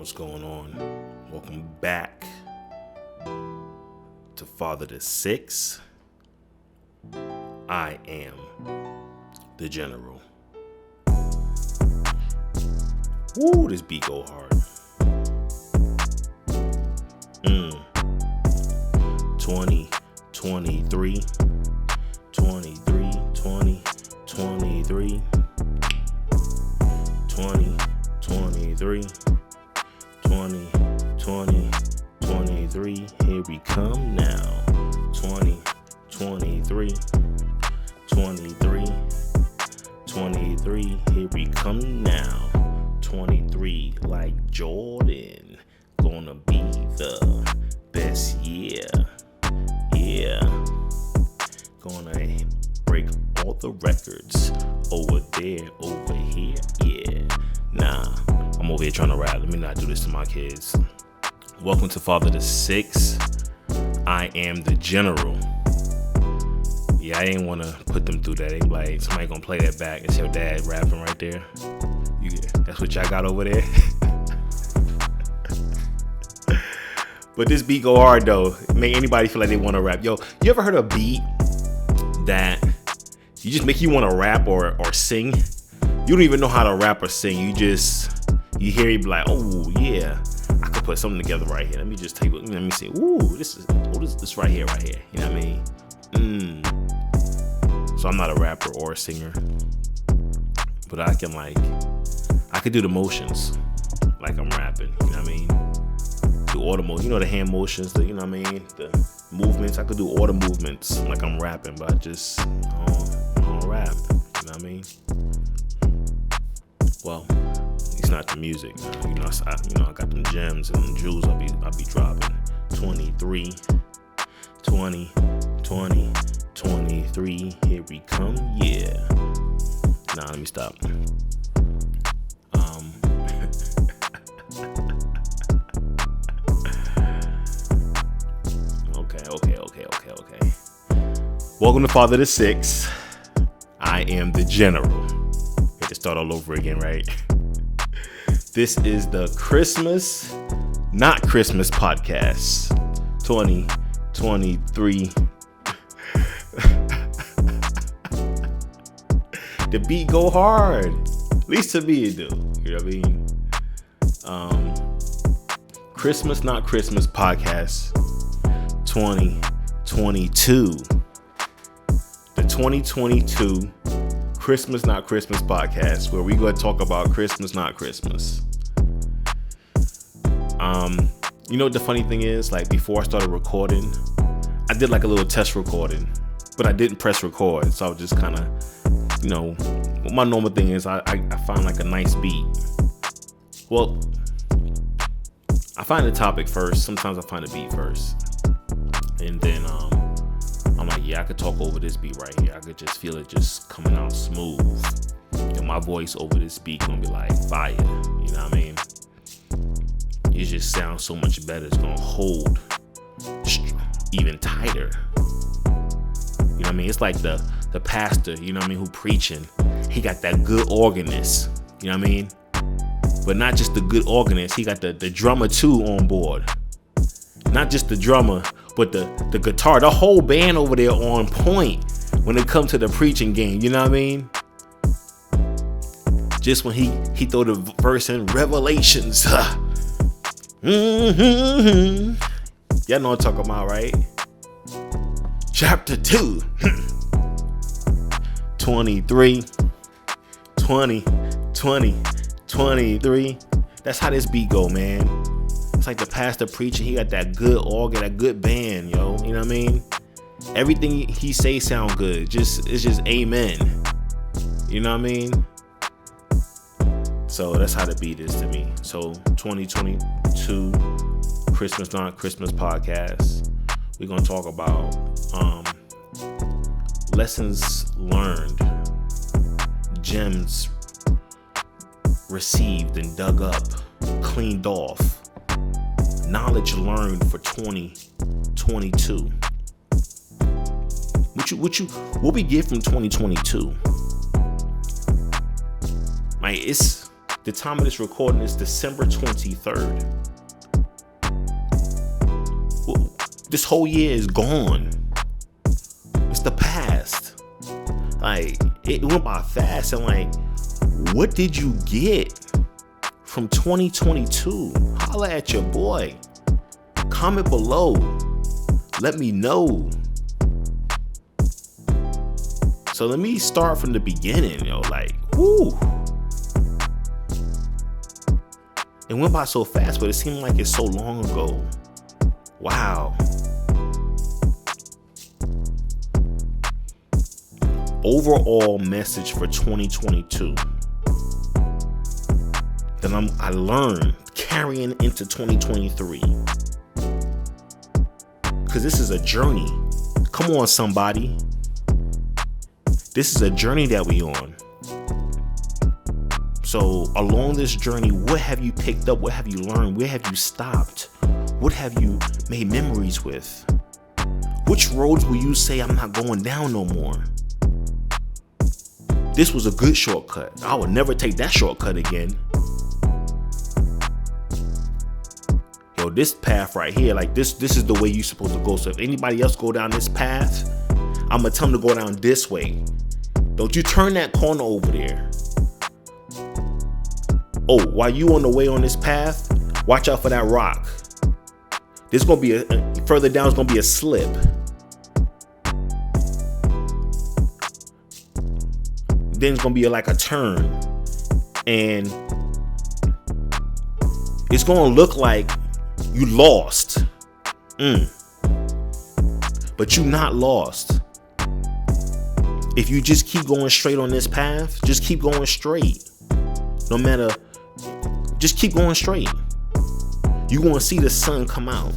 What's going on? Welcome back to Father to Six. I am the General. Woo, this beat go hard. 2023 2023 2023 2023, here we come now. 2023 here we come now. 23 like Jordan, gonna be the best year. Yeah, gonna break all the records over there, over here. Yeah, nah, I'm over here trying to rap. Let me not do this to my kids. Welcome to Father to Six. I am the General. Yeah, I didn't want to put them through that. They like, somebody gonna play that back. It's your dad rapping right there. That's what y'all got over there. But this beat go hard though. Make anybody feel like they want to rap. Yo, you ever heard a beat that you just make you want to rap or sing? You don't even know how to rap or sing. You hear it be like, oh yeah, I could put something together right here. Let me just take. Let me see. Ooh, this right here. You know what I mean? So I'm not a rapper or a singer, but I could do the motions like I'm rapping. You know what I mean? Do all the motions. You know the hand motions. You know what I mean? The movements. I could do all the movements like I'm rapping, but I don't rap. You know what I mean? Well, it's not the music. I got them gems and them jewels. I'll be dropping. 23, 23. Here we come. Yeah. Nah, let me stop. Okay. Welcome to Father to Six. I am the General. Had to start all over again, right? This is the Christmas, not Christmas podcast. 2023. The beat go hard. At least to me it do. You know what I mean? Christmas, not Christmas podcast. 2022. The 2022 Christmas, not Christmas podcast, where we going to talk about Christmas, not Christmas. You know what the funny thing is? Like before I started recording, I did like a little test recording, but I didn't press record. So I was just kind of, what my normal thing is I find like a nice beat. Well, I find the topic first. Sometimes I find a beat first. And then I'm like, yeah, I could talk over this beat right here. I could just feel it just coming out smooth. And my voice over this beat gonna be like fire. You know what I mean? It just sounds so much better. It's gonna hold even tighter. You know what I mean? It's like the pastor, you know what I mean, who preaching. He got that good organist. You know what I mean? But not just the good organist. He got the drummer too on board. Not just the drummer, but the guitar, the whole band over there on point when it comes to the preaching game. You know what I mean? Just when he throw the verse in Revelations. Y'all know what I'm talking about, right? Chapter 2. 23. 23. That's how this beat go, man. It's like the pastor preaching. He got that good organ, that good band, yo. You know what I mean? Everything he say sound good. It's just amen. You know what I mean? So that's how the beat is to me. So 2022 Christmas, not Christmas podcast. We're gonna talk about lessons learned, gems received and dug up, cleaned off. Knowledge learned for 2022. What we get from 2022? Like it's The time of this recording is December 23rd. This whole year is gone. It's the past. Like, it went by fast. And like, what did you get from 2022? Holla at your boy. Comment below. Let me know. So let me start from the beginning, yo. Like, whoo. It went by so fast, but it seemed like it's so long ago. Wow. Overall message for 2022 that I learned carrying into 2023. Because this is a journey. Come on, somebody. This is a journey that we on. So along this journey, what have you picked up? What have you learned? Where have you stopped? What have you made memories with? Which roads will you say I'm not going down no more? This was a good shortcut. I would never take that shortcut again. Yo, this path right here, like this is the way you're supposed to go. So if anybody else go down this path, I'm gonna tell them to go down this way. Don't you turn that corner over there. Oh, while you on the way on this path, watch out for that rock. There's gonna be further down is gonna be a slip. Then it's gonna be like a turn, and it's gonna look like you lost, but you're not lost. If you just keep going straight on this path, just keep going straight. No matter, just keep going straight. You're gonna see the sun come out,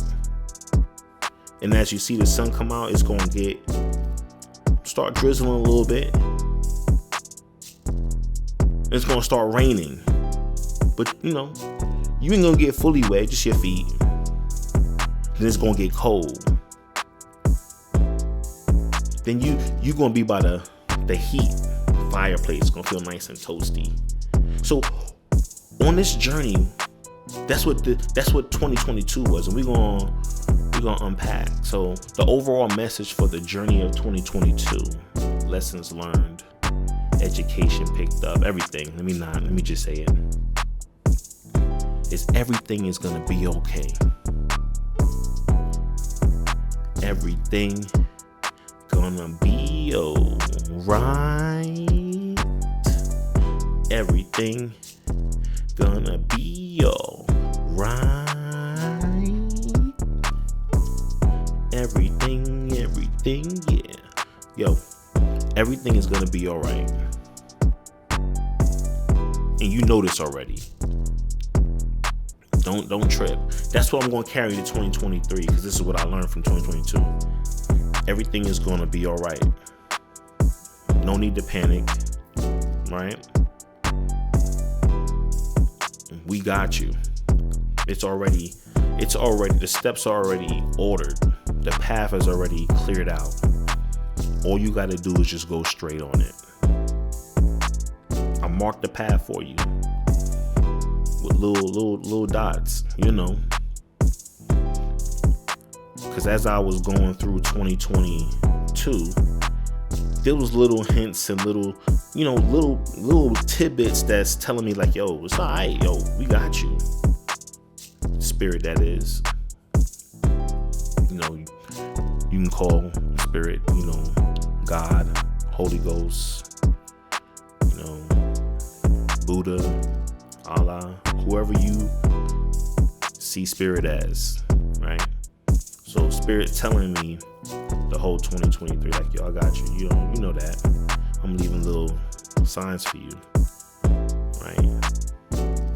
and as you see the sun come out, it's gonna start drizzling a little bit. It's gonna start raining, but you ain't gonna get fully wet, just your feet. Then it's gonna get cold. Then you gonna be by the heat fireplace. It's gonna feel nice and toasty. So on this journey, that's what 2022 was, and we're gonna unpack. So the overall message for the journey of 2022: lessons learned, education picked up, everything. Let me just say it. Is everything is gonna be okay. Everything gonna be alright. Everything gonna be alright. Everything, yeah. Yo, everything is gonna be alright. And you know this already. Don't trip. That's what I'm going to carry to 2023, because this is what I learned from 2022. Everything is going to be all right. No need to panic, right? We got you. It's already, the steps are already ordered. The path is already cleared out. All you got to do is just go straight on it. I marked the path for you with little dots, because as I was going through 2022, there was little hints and little tidbits that's telling me like, yo, it's all right, yo, we got you. Spirit, that is, you can call spirit, God, Holy Ghost, Buddha, Allah, whoever you see spirit as, right? So spirit telling me the whole 2023, like, yo, I got you. You know that. I'm leaving little signs for you, right?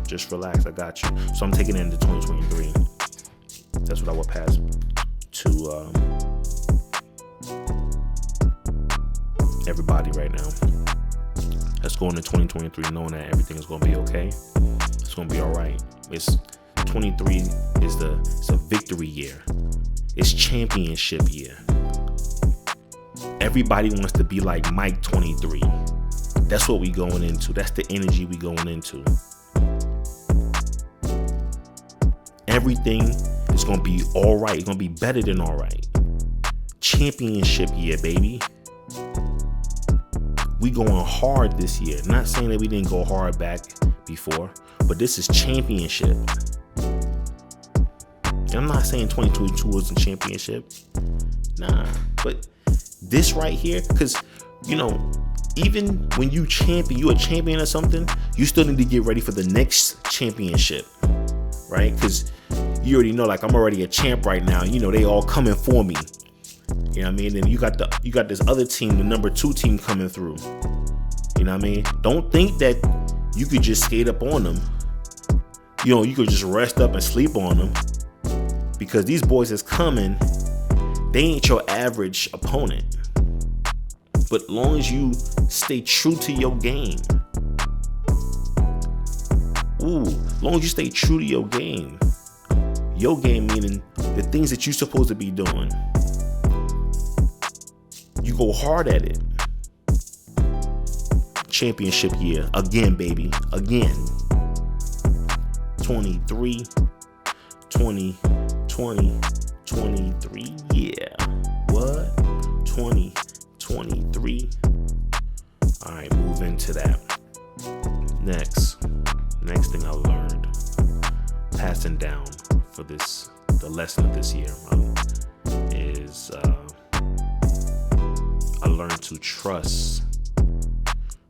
Just relax, I got you. So I'm taking it into 2023. That's what I would pass to everybody right now. Let's go into 2023 knowing that everything is going to be okay. It's going to be all right. It's 23 it's a victory year. It's championship year. Everybody wants to be like Mike 23. That's what we going into. That's the energy we going into. everything is going to be all right. It's going to be better than all right. Championship year, baby. We going hard this year. Not saying that we didn't go hard back before, but this is championship. And I'm not saying 2022 wasn't championship. Nah, but this right here, because, you know, even when you a champion or something, you still need to get ready for the next championship, right? Because you already know, like, I'm already a champ right now. You know, they all coming for me. You know what I mean? And you got this other team, the number 2 team coming through. You know what I mean? Don't think that you could just skate up on them. You know, you could just rest up and sleep on them, because these boys is coming. They ain't your average opponent. But long as you stay true to your game. Long as you stay true to your game. Your game meaning the things that you're supposed to be doing. You go hard at it. Championship year. Again, baby. Again. 23, 20, 20, 23. Yeah. What? 2023. All right, move into that. Next thing I learned, passing down for the lesson of this year, is I learned to trust.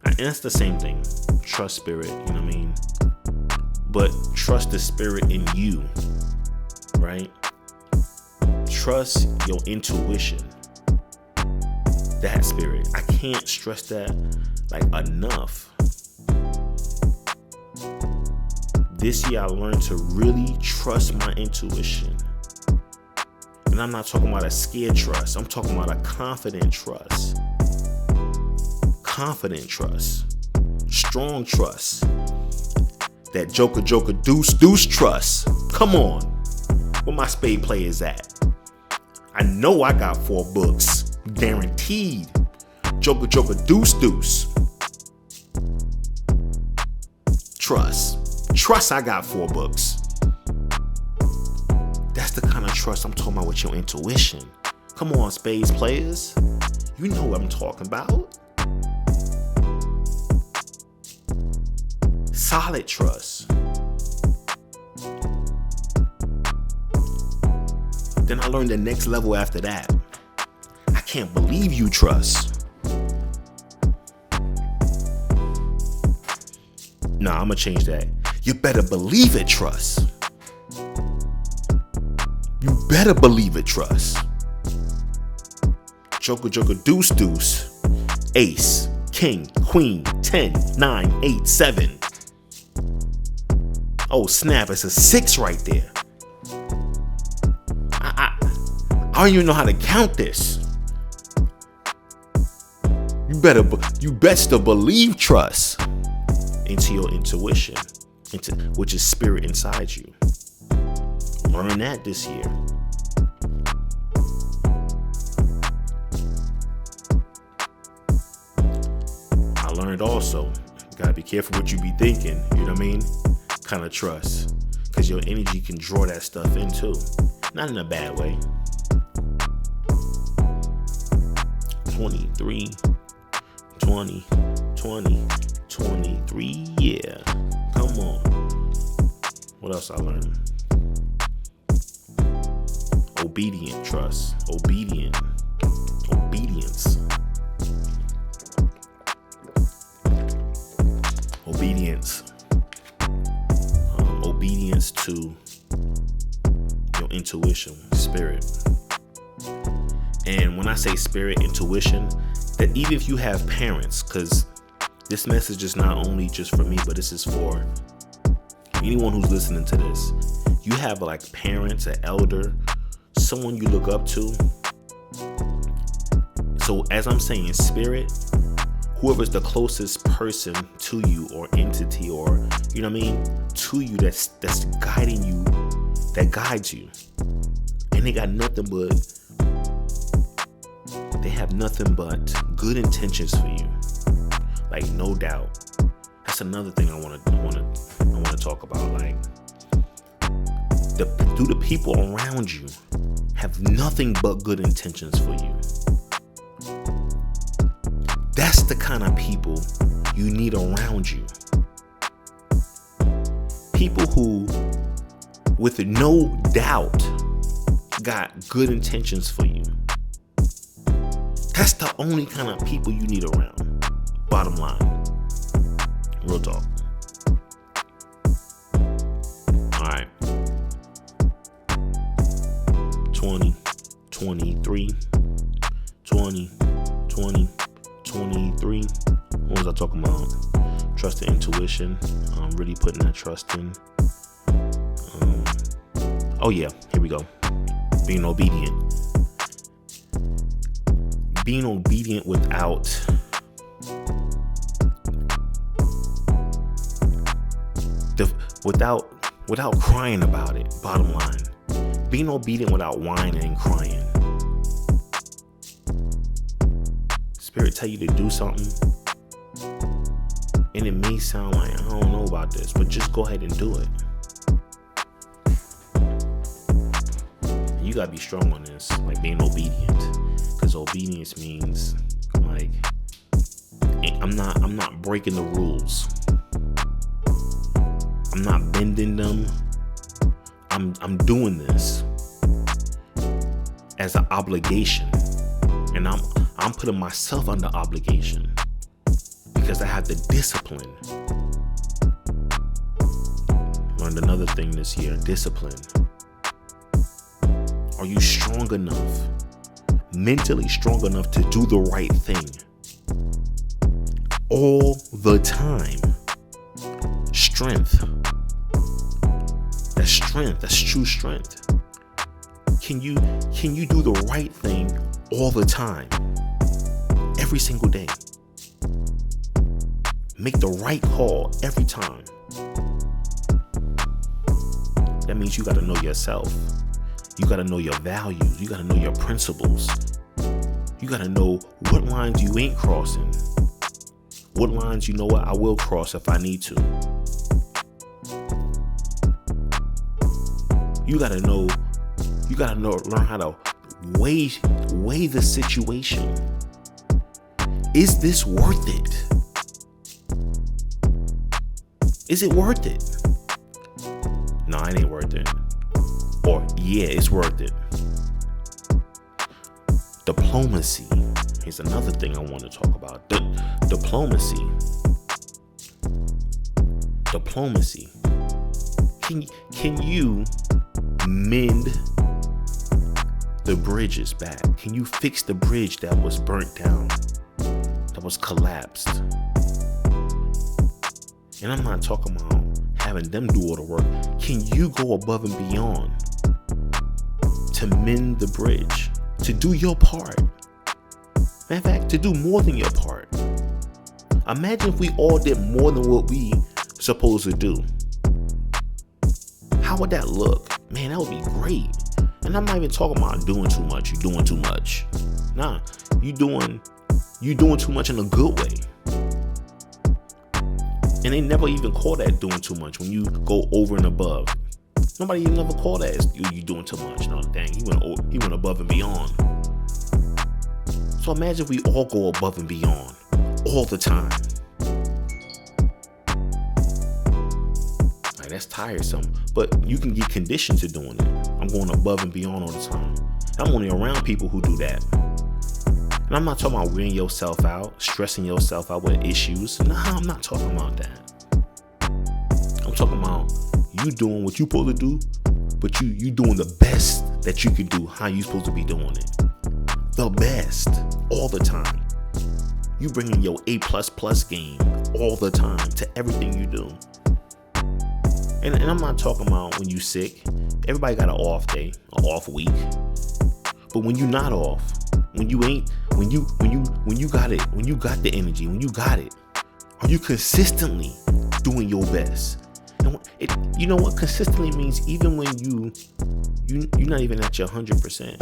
And it's the same thing. Trust spirit, you know what I mean? But trust the spirit in you, right? Trust your intuition. That spirit. I can't stress that like enough. This year I learned to really trust my intuition. And I'm not talking about a scared trust. I'm talking about a confident trust. Confident trust. Strong trust. That joker deuce trust. Come on. Where my spade players at? I know I got 4 books. Guaranteed. Joker deuce. Trust I got 4 books. That's the kind of trust I'm talking about with your intuition. Come on, spades players. You know what I'm talking about. Solid trust. Then I learned the next level after that. I can't believe you trust. Nah, I'm gonna change that. You better believe it, trust. You better believe it, trust. Joker, deuce. Ace, king, queen, 10, 9, 8, 7. Oh snap, it's a 6 right there. I don't even know how to count this. You best to believe trust into your intuition, which is spirit inside you. Learn that this year. I learned also, you gotta be careful what you be thinking, you know what I mean? Kind of trust, because your energy can draw that stuff in too. Not in a bad way. 23, 20, 20, 23, yeah. Come on. What else I learned? Obedient trust. Obedience. Obedience to your intuition, spirit. And when I say spirit, intuition, that even if you have parents, because this message is not only just for me, but this is for anyone who's listening to this. You have like parents, an elder, someone you look up to. So as I'm saying, spirit, whoever's the closest person to you or entity or, you know what I mean, to you that's guiding you, that guides you. And they have nothing but good intentions for you. Like, no doubt. That's another thing I want to talk about. Like, the do the people around you have nothing but good intentions for you? That's the kind of people you need around you. People who, with no doubt, got good intentions for you. That's the only kind of people you need around. Bottom line. Real talk. Alright. 2023. What was I talking about? Trust and intuition. Really putting that trust in. Oh yeah, here we go. Being obedient. Being obedient without crying about it. Bottom line. Being obedient without whining and crying. Spirit tell you to do something, and it may sound like, I don't know about this, but just go ahead and do it. You gotta be strong on this, like being obedient, because obedience means like I'm not breaking the rules. I'm not bending them. I'm doing this as an obligation, and I'm putting myself under obligation because I have the discipline. Learned another thing this year: discipline. Are you strong enough, mentally strong enough to do the right thing all the time? Strength. That's strength. That's true strength. Can you do the right thing all the time? Every single day. Make the right call every time. That means you got to know yourself. You got to know your values. You got to know your principles. You got to know what lines you ain't crossing. What lines, you know what, I will cross if I need to. You got to know, learn how to weigh the situation. Is this worth it? Is it worth it? No, it ain't worth it. Or, yeah, it's worth it. Diplomacy. Here's another thing I want to talk about. Diplomacy. Can you mend the bridges back? Can you fix the bridge that was burnt down, that was collapsed? And I'm not talking about having them do all the work. Can you go above and beyond to mend the bridge, to do your part? Matter of fact, to do more than your part. Imagine if we all did more than what we supposed to do. How would that look? Man, that would be great. And I'm not even talking about doing too much. You doing too much. Nah, you doing too much in a good way. And they never even call that doing too much when you go over and above. Nobody even ever call that as you doing too much. No, dang, he went above and beyond. So imagine if we all go above and beyond all the time. Like, that's tiresome, but you can get conditioned to doing it. I'm going above and beyond all the time. I'm only around people who do that. And I'm not talking about wearing yourself out, stressing yourself out with issues. Nah, I'm not talking about that. I'm talking about you doing what you supposed to do, but you doing the best that you can do, how you supposed to be doing it. The best, all the time. You bringing your A++ game all the time to everything you do. And I'm not talking about when you sick. Everybody got an off day, an off week. But when you not off, when you got the energy, when you got it, are you consistently doing your best? And you know what consistently means? Even when you're not even at your 100%.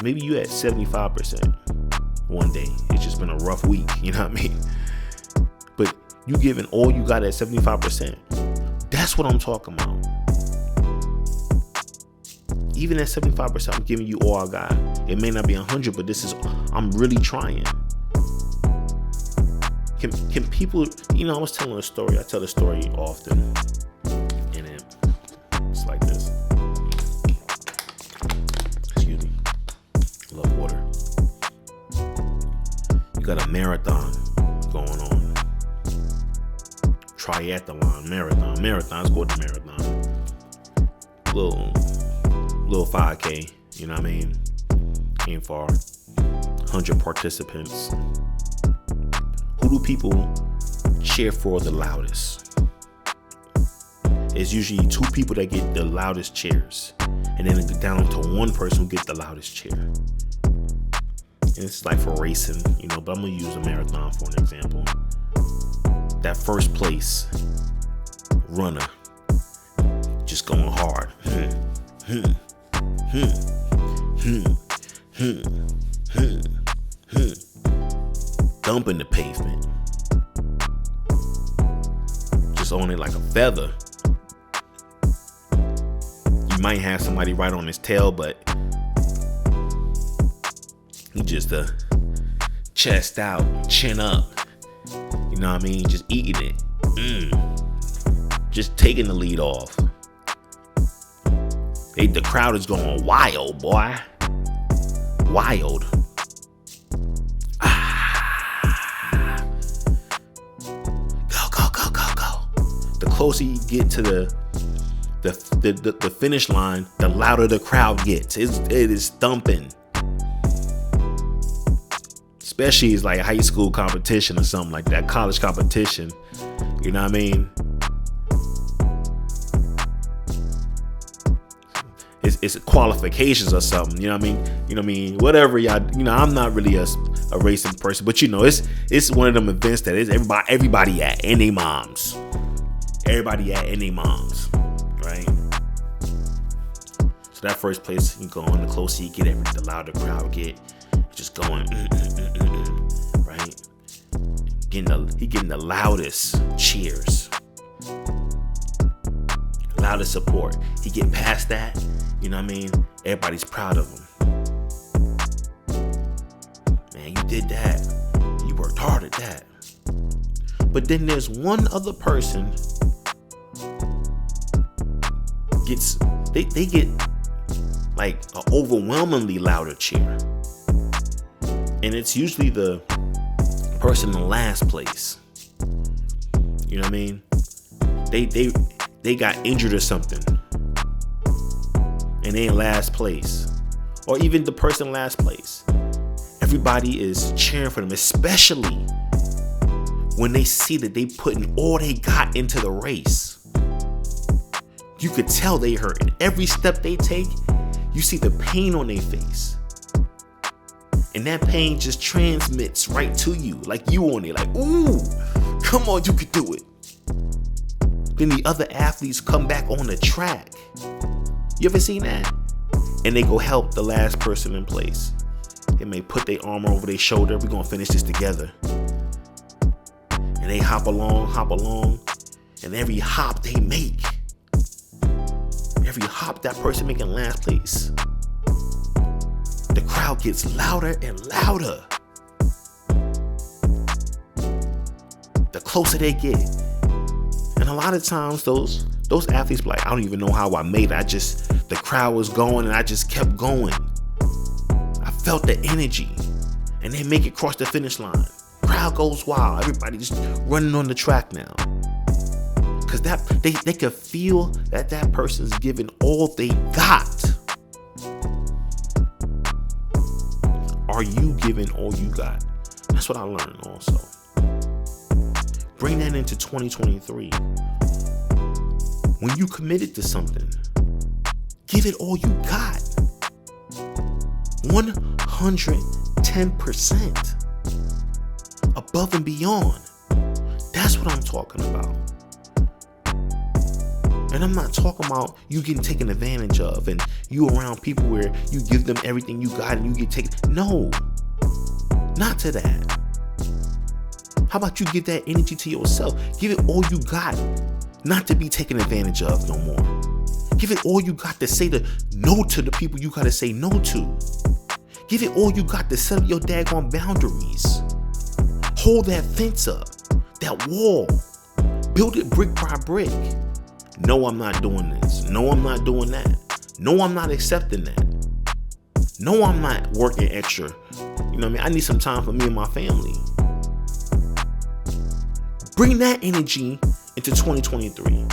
Maybe you at 75% one day. It's just been a rough week, you know what I mean? But you giving all you got at 75%. That's what I'm talking about. even at 75%, I'm giving you all I got. It may not be 100, but I'm really trying. Can people, I was telling a story. I tell a story often, and it's like this. Excuse me. Love water. You got a marathon going on. Triathlon, marathons, go to marathon. Little 5K, you know what I mean? Ain't far. 100 participants. Who do people cheer for the loudest? It's usually 2 people that get the loudest cheers, and then it goes down to 1 person who gets the loudest cheer. And it's like for racing, but I'm gonna use a marathon for an example. That first place runner just going hard. Dumping the pavement. Just on it like a feather. You might have somebody right on his tail, but he just chest out, chin up. You know what I mean? Just eating it. Just taking the lead off. The crowd is going wild, boy. Wild. Go. The closer you get to the finish line, the louder the crowd gets. It is thumping. Especially it's like a high school competition or something like that, college competition. You know what I mean? It's qualifications or something. You know what I mean? Whatever y'all. I'm not really a racing person, but it's one of them events that is everybody at and they moms. Everybody at and they moms, right? So that first place you go on, the closer you get, the louder the crowd get. Just going, right? He getting the loudest cheers, loudest support. He get past that, you know what I mean? Everybody's proud of him. Man, you did that. You worked hard at that. But then there's one other person they get like an overwhelmingly louder cheer. And it's usually the person in last place. You know what I mean? They got injured or something, and they in last place. Or even the person in last place. Everybody is cheering for them, especially when they see that they putting all they got into the race. You could tell they hurt. And every step they take, you see the pain on their face. And that pain just transmits right to you. Like you on it. Like, ooh, come on, you could do it. Then the other athletes come back on the track. You ever seen that? And they go help the last person in place. They may put their arm over their shoulder. We're going to finish this together. And they hop along. And every hop they make, every hop that person making last place, the crowd gets louder and louder. The closer they get. And a lot of times those athletes be like, I don't even know how I made it. The crowd was going and I just kept going. I felt the energy. And they make it across the finish line. Crowd goes wild. Everybody just running on the track now. Because they could feel that person's giving all they got. Are you giving all you got? That's what I learned also. Bring that into 2023. When you committed to something, give it all you got. 110%. Above and beyond. That's what I'm talking about. And I'm not talking about you getting taken advantage of and you around people where you give them everything you got and you get taken. No, not to that. How about you give that energy to yourself? Give it all you got, not to be taken advantage of no more. Give it all you got to say no to the people you got to say no to. Give it all you got to set up your daggone boundaries. Hold that fence up, that wall. Build it brick by brick. No, I'm not doing this. No, I'm not doing that. No, I'm not accepting that. No, I'm not working extra. You know what I mean? I need some time for me and my family. Bring that energy into 2023.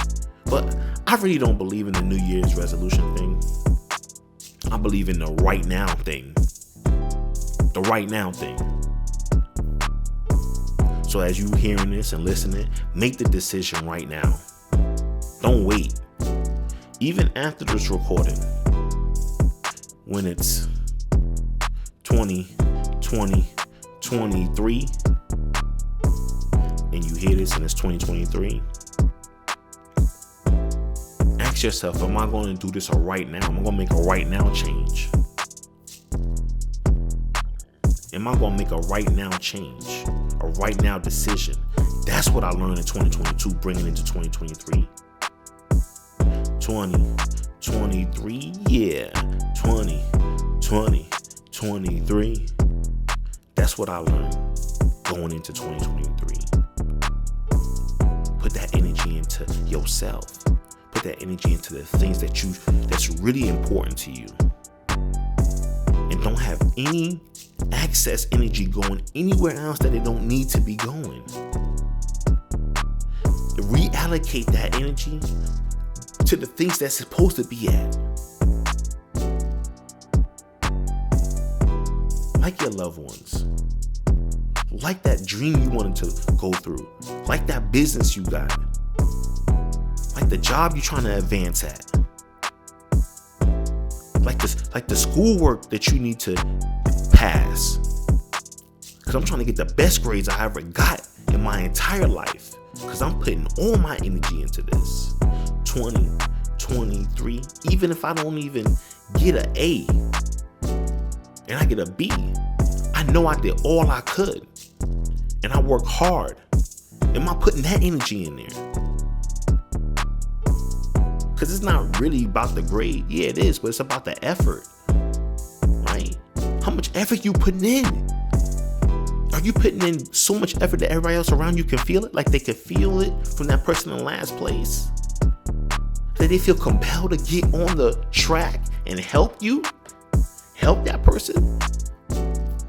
But I really don't believe in the New Year's resolution thing. I believe in the right now thing. The right now thing. So as you hearing this and listening, make the decision right now. Don't wait. Even after this recording, when it's 2023, and you hear this and it's 2023, ask yourself, am I going to do this right now? Am I going to make a right now change? Am I going to make a right now change? A right now decision? That's what I learned in 2022, bringing into 2023. 2023, yeah. 2023. That's what I learned going into 2023. Put that energy into yourself. Put that energy into the things that's really important to you. And don't have any excess energy going anywhere else that it don't need to be going. Reallocate that energy to the things that's supposed to be at. Like your loved ones. Like that dream you wanted to go through. Like that business you got. Like the job you're trying to advance at. Like the schoolwork that you need to pass. Because I'm trying to get the best grades I ever got in my entire life. Because I'm putting all my energy into this. 2023. Even if I don't even get an A and I get a B, I know I did all I could. And I work hard. Am I putting that energy in there? Because it's not really about the grade. Yeah, it is, but it's about the effort. Right? How much effort you putting in? Are you putting in so much effort that everybody else around you can feel it? Like they can feel it from that person in last place? That they feel compelled to get on the track and help you? Help that person?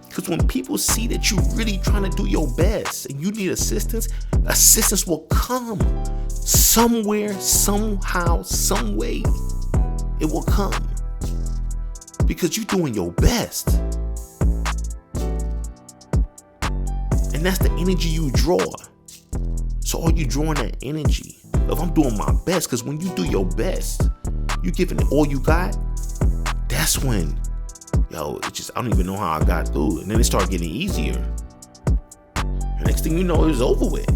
Because when people see that you're really trying to do your best and you need assistance will come somewhere, somehow, some way. It will come because you're doing your best. And that's the energy you draw. So are you drawing that energy? If I'm doing my best, because when you do your best, you giving it all you got, that's when I don't even know how I got through. And then it started getting easier. The next thing you know, it's over with.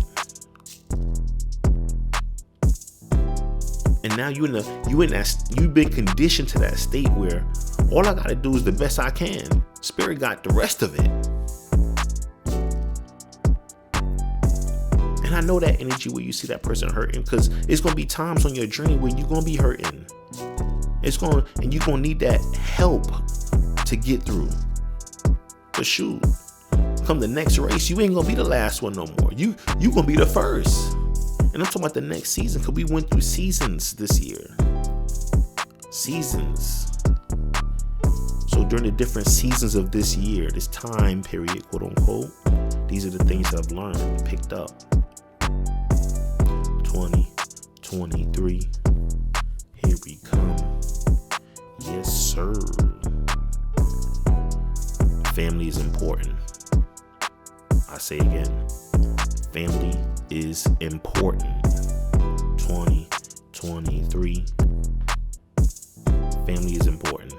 And now you've been conditioned to that state where all I gotta do is the best I can. Spirit got the rest of it. And I know that energy where you see that person hurting, because it's gonna be times on your journey where you're gonna be hurting. And you're gonna need that help to get through. But shoot, come the next race, you ain't gonna be the last one no more. You gonna be the first. And I'm talking about the next season, because we went through seasons this year. Seasons. So during the different seasons of this year, this time period, quote unquote, these are the things that I've learned, picked up. 2023. Here we come. Yes, sir. Family is important. I say again, family is important. 2023. Family is important.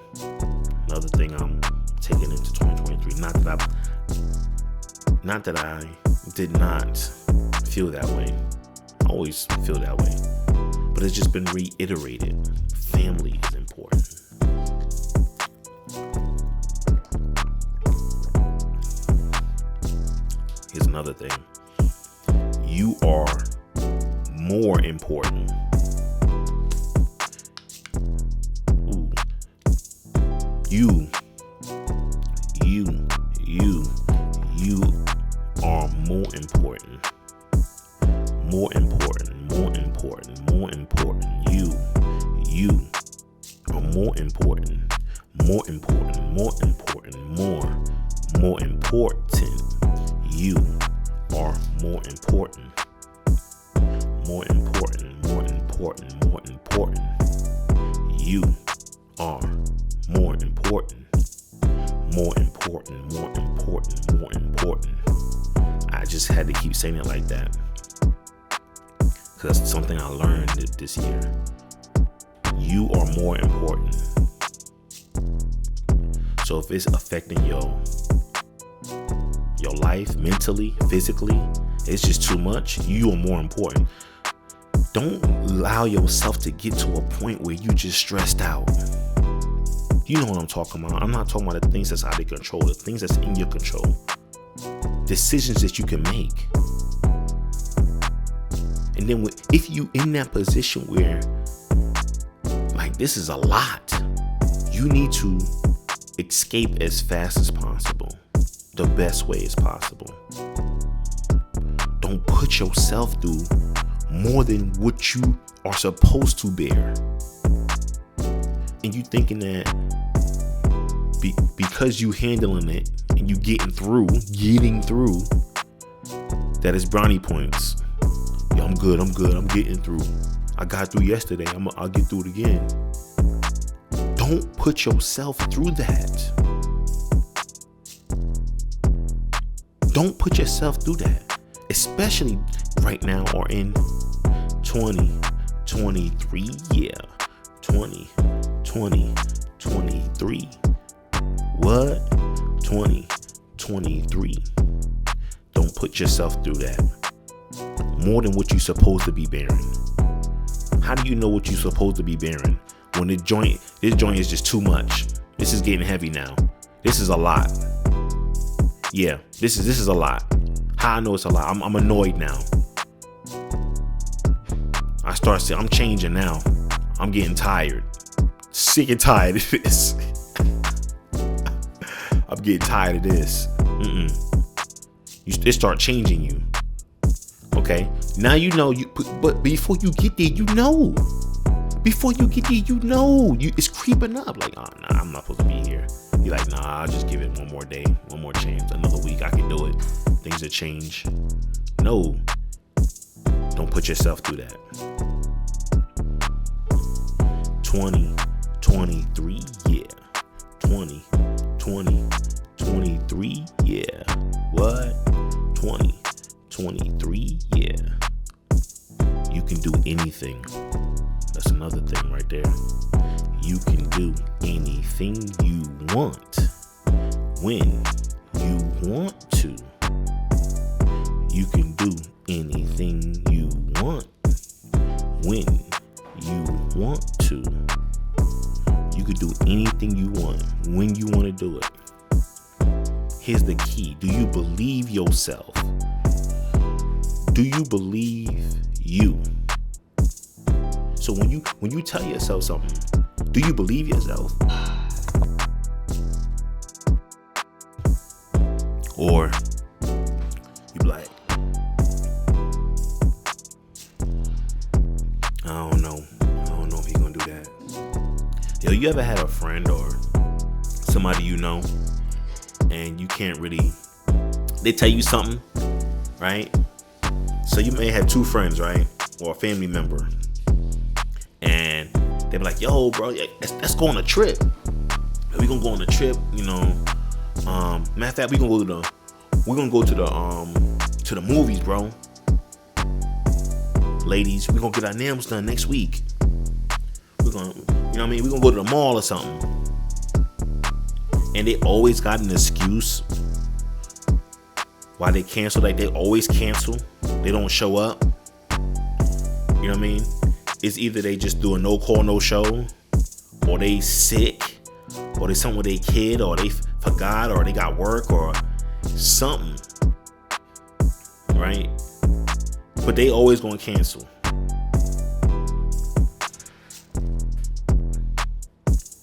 Another thing I'm taking into 2023. Not that I did not feel that way. I always feel that way. But it's just been reiterated. Family is important. Here's another thing. You are more important more important, more important, more important, more important. You are more important, more important, more important, more important. You are more important, more important, more important, more important. I just had to keep saying it like that because it's something I learned this year. You are more important. So if it's affecting your life mentally, physically, it's just too much, you are more important. Don't allow yourself to get to a point where you just stressed out. You know what I'm talking about. I'm not talking about the things that's out of control, the things that's in your control. Decisions that you can make. And then if you in that position where like this is a lot, you need to escape as fast as possible, the best way as possible. Don't put yourself through more than what you are supposed to bear. And you thinking that because you handling it and you getting through, that is brownie points. Yeah, I'm good, I'm getting through. I got through yesterday, I'll get through it again. Don't put yourself through that. Don't put yourself through that. Especially right now or in 2023, yeah. 2023. What? 2023. Don't put yourself through that. More than what you're supposed to be bearing. How do you know what you're supposed to be bearing? When this joint is just too much. This is getting heavy now. This is a lot. Yeah, this is a lot. How I know it's a lot? I'm annoyed now. I'm changing now. I'm getting tired. Sick and tired of this. I'm getting tired of this. It start changing you. Okay? Now you know but before you get there, you know. Before you get there, you know. It's creeping up. Like, oh nah, I'm not supposed to be here. You're like, nah, I'll just give it one more day, one more chance, another week, I can do it. Things will change. No. Don't put yourself through that. 2023, yeah. 2023, yeah. What? 2023, yeah. You can do anything. That's another thing right there. You can do anything you want when you want to. You can do anything you want when you want to. You can do anything you want when you want to do it. Here's the key. Do you believe yourself? Do you believe you? So when you tell yourself something, do you believe yourself? Or you be like, I don't know if he's gonna do that. Yo, you ever had a friend or somebody you know and you can't really, they tell you something, right? So you may have two friends, right? Or a family member. And they be like, yo, bro, let's go on a trip. We're gonna go on a trip, you know. Matter of fact, we're gonna go to the movies, bro. Ladies, we're gonna get our nails done next week. We're gonna, you know what I mean? We're gonna go to the mall or something. And they always got an excuse why they cancel. Like, they always cancel. They don't show up. You know what I mean? It's either they just do a no call, no show, or they sick, or they something with their kid, or they forgot, or they got work, or something. Right? But they always gonna cancel.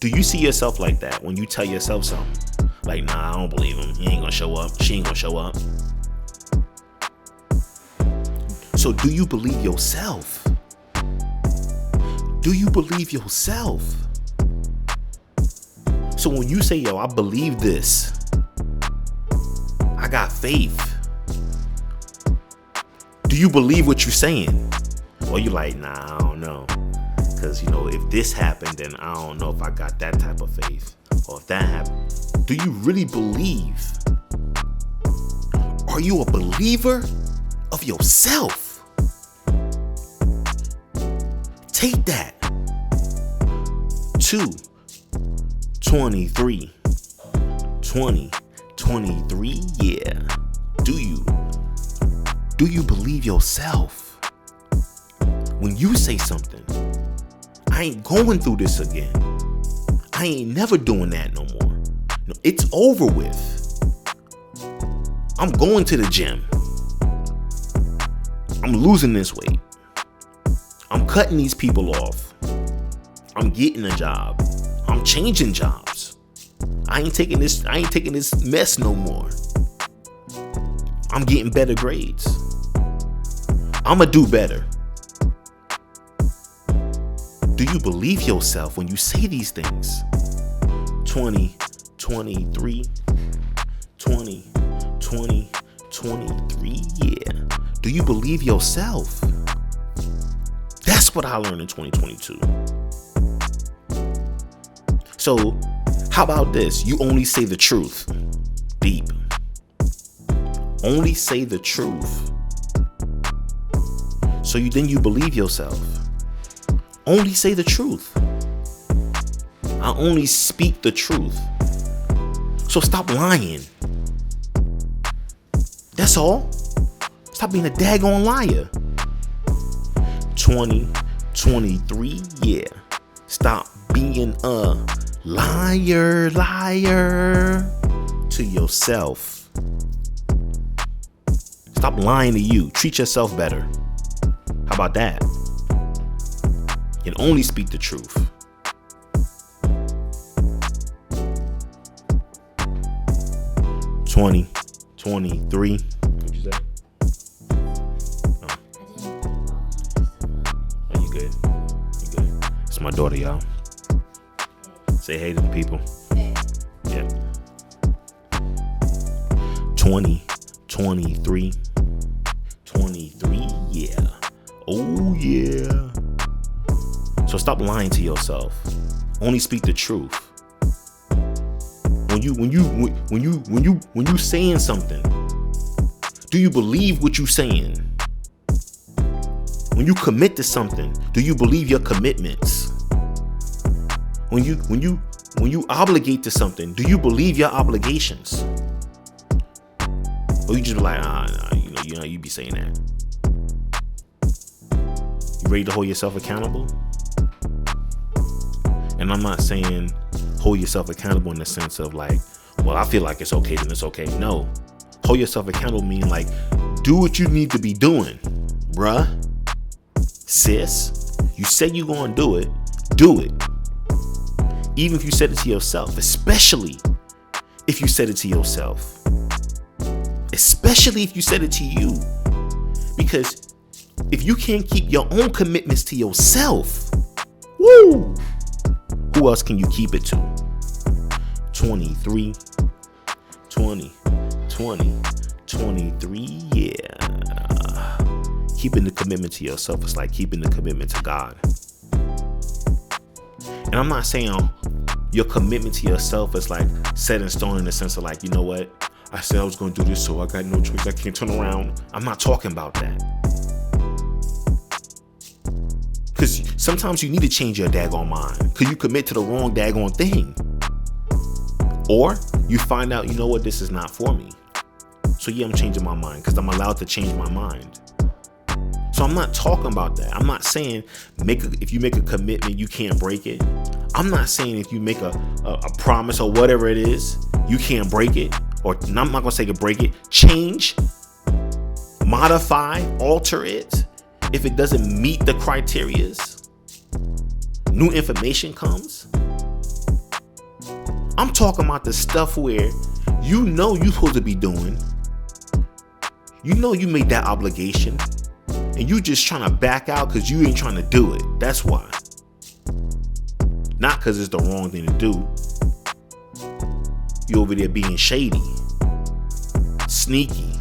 Do you see yourself like that when you tell yourself something? Like, nah, I don't believe him. He ain't gonna show up. She ain't gonna show up. So do you believe yourself? Do you believe yourself? So when you say, yo, I believe this, I got faith, do you believe what you're saying? Or you like, nah, I don't know. Because, if this happened, then I don't know if I got that type of faith. Or if that happened. Do you really believe? Are you a believer of yourself? Take that. 23. 2023, yeah. Do you believe yourself? When you say something, I ain't going through this again. I ain't never doing that no more. No, it's over with. I'm going to the gym. I'm losing this weight. I'm cutting these people off. I'm getting a job. I'm changing jobs. I ain't taking this mess no more. I'm getting better grades. I'ma do better. Do you believe yourself when you say these things? 2023, 2023, yeah. Do you believe yourself? That's what I learned in 2022. So, how about this? You only say the truth. Deep. Only say the truth. So then you believe yourself. Only say the truth. I only speak the truth. So stop lying. That's all. Stop being a daggone liar. 2023, yeah. Stop being a liar to yourself. Stop lying to you. Treat yourself better. How about that? And only speak the truth. Twenty 23. What'd you say? Oh, you good? You good? It's my daughter, y'all. Say hey to the people. Yeah. 23. 23. Yeah. Oh yeah. So stop lying to yourself. Only speak the truth. When you saying something, do you believe what you saying? When you commit to something, do you believe your commitments? When you obligate to something, do you believe your obligations? Or you just be like, you be saying that. You ready to hold yourself accountable? And I'm not saying hold yourself accountable in the sense of like, well, I feel like it's okay, then it's okay. No. Hold yourself accountable mean like, do what you need to be doing, bruh. Sis, you said you gonna do it. Even if you said it to yourself, especially if you said it to yourself. Especially if you said it to you. Because if you can't keep your own commitments to yourself, woo, who else can you keep it to? 23, 23, yeah. Keeping the commitment to yourself is like keeping the commitment to God. And I'm not saying your commitment to yourself is like set in stone in the sense of like, you know what? I said I was going to do this, so I got no choice. I can't turn around. I'm not talking about that. Because sometimes you need to change your daggone mind. Because you commit to the wrong daggone thing. Or you find out, you know what, this is not for me. So yeah, I'm changing my mind because I'm allowed to change my mind. So I'm not talking about that. I'm not saying if you make a commitment, you can't break it. I'm not saying if you make a promise or whatever it is, you can't break it. Or I'm not going to say break it. Change, modify, alter it. If it doesn't meet the criterias, new information comes. I'm talking about the stuff where you know you're supposed to be doing. You know you made that obligation. And you just trying to back out because you ain't trying to do it. That's why. Not because it's the wrong thing to do. You over there being shady, sneaky.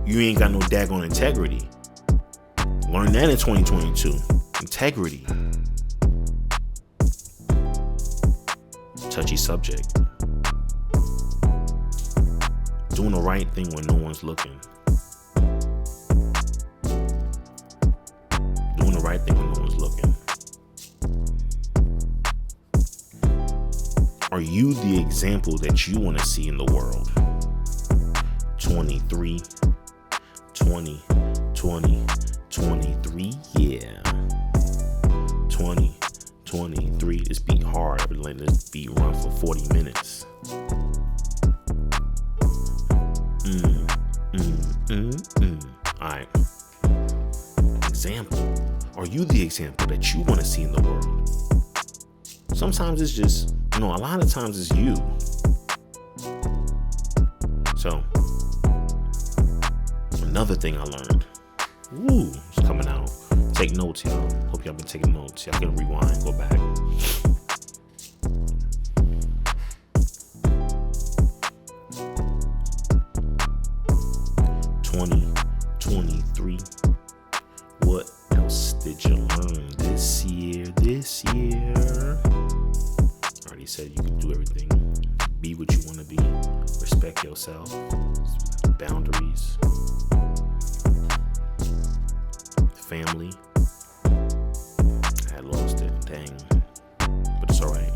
You ain't got no daggone integrity. Learn that in 2022. Integrity. Touchy subject. Doing the right thing when no one's looking. Doing the right thing when no one's looking. Are you the example that you want to see in the world? 23, 20, 20, 23, yeah. 20, 23, this beat hard. I've been letting this beat run for 40 minutes. Alright. Example. Are you the example that you want to see in the world? Sometimes it's just, a lot of times it's you. So, another thing I learned. It's coming out. Take notes, y'all. Hope y'all been taking notes. Y'all can rewind, go back. What else did you learn this year? I already said you can do everything. Be what you want to be. Respect yourself. Boundaries. Family. I had lost it. Dang. But it's alright.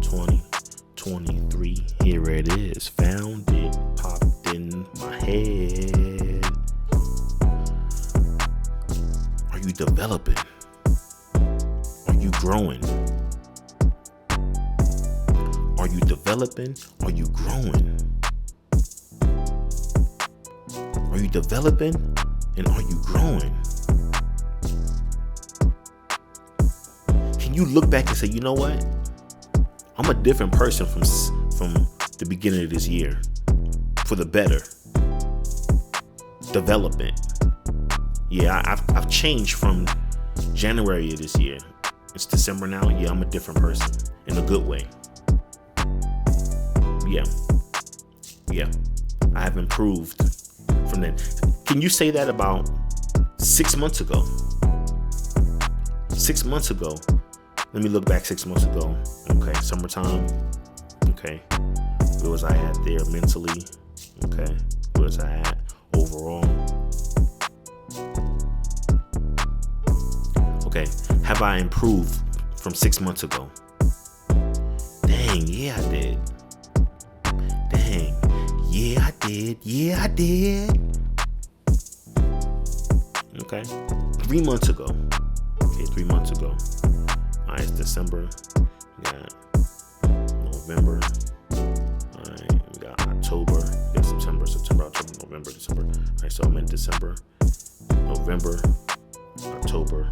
2023. Here it is. Found it. Popped in my head. Are you developing? Are you growing? Are you developing? Are you growing? Are you developing? And are you growing? Can you look back and say, you know what? I'm a different person from the beginning of this year. For the better. Development. Yeah, I've changed from January of this year. It's December now. Yeah, I'm a different person in a good way. Yeah. I have improved from then. Can you say that about 6 months ago? 6 months ago. Let me look back 6 months ago. Okay, summertime. Okay. Where was I at there mentally? Okay. Where was I at overall? Okay. Have I improved from 6 months ago? Dang, yeah, I did. Dang, yeah, I did. Yeah, I did. Okay. 3 months ago. Okay, 3 months ago. Alright, it's December. We got November. Alright, we got October. We got September, October, November, December. Alright, so I'm in December, November, October,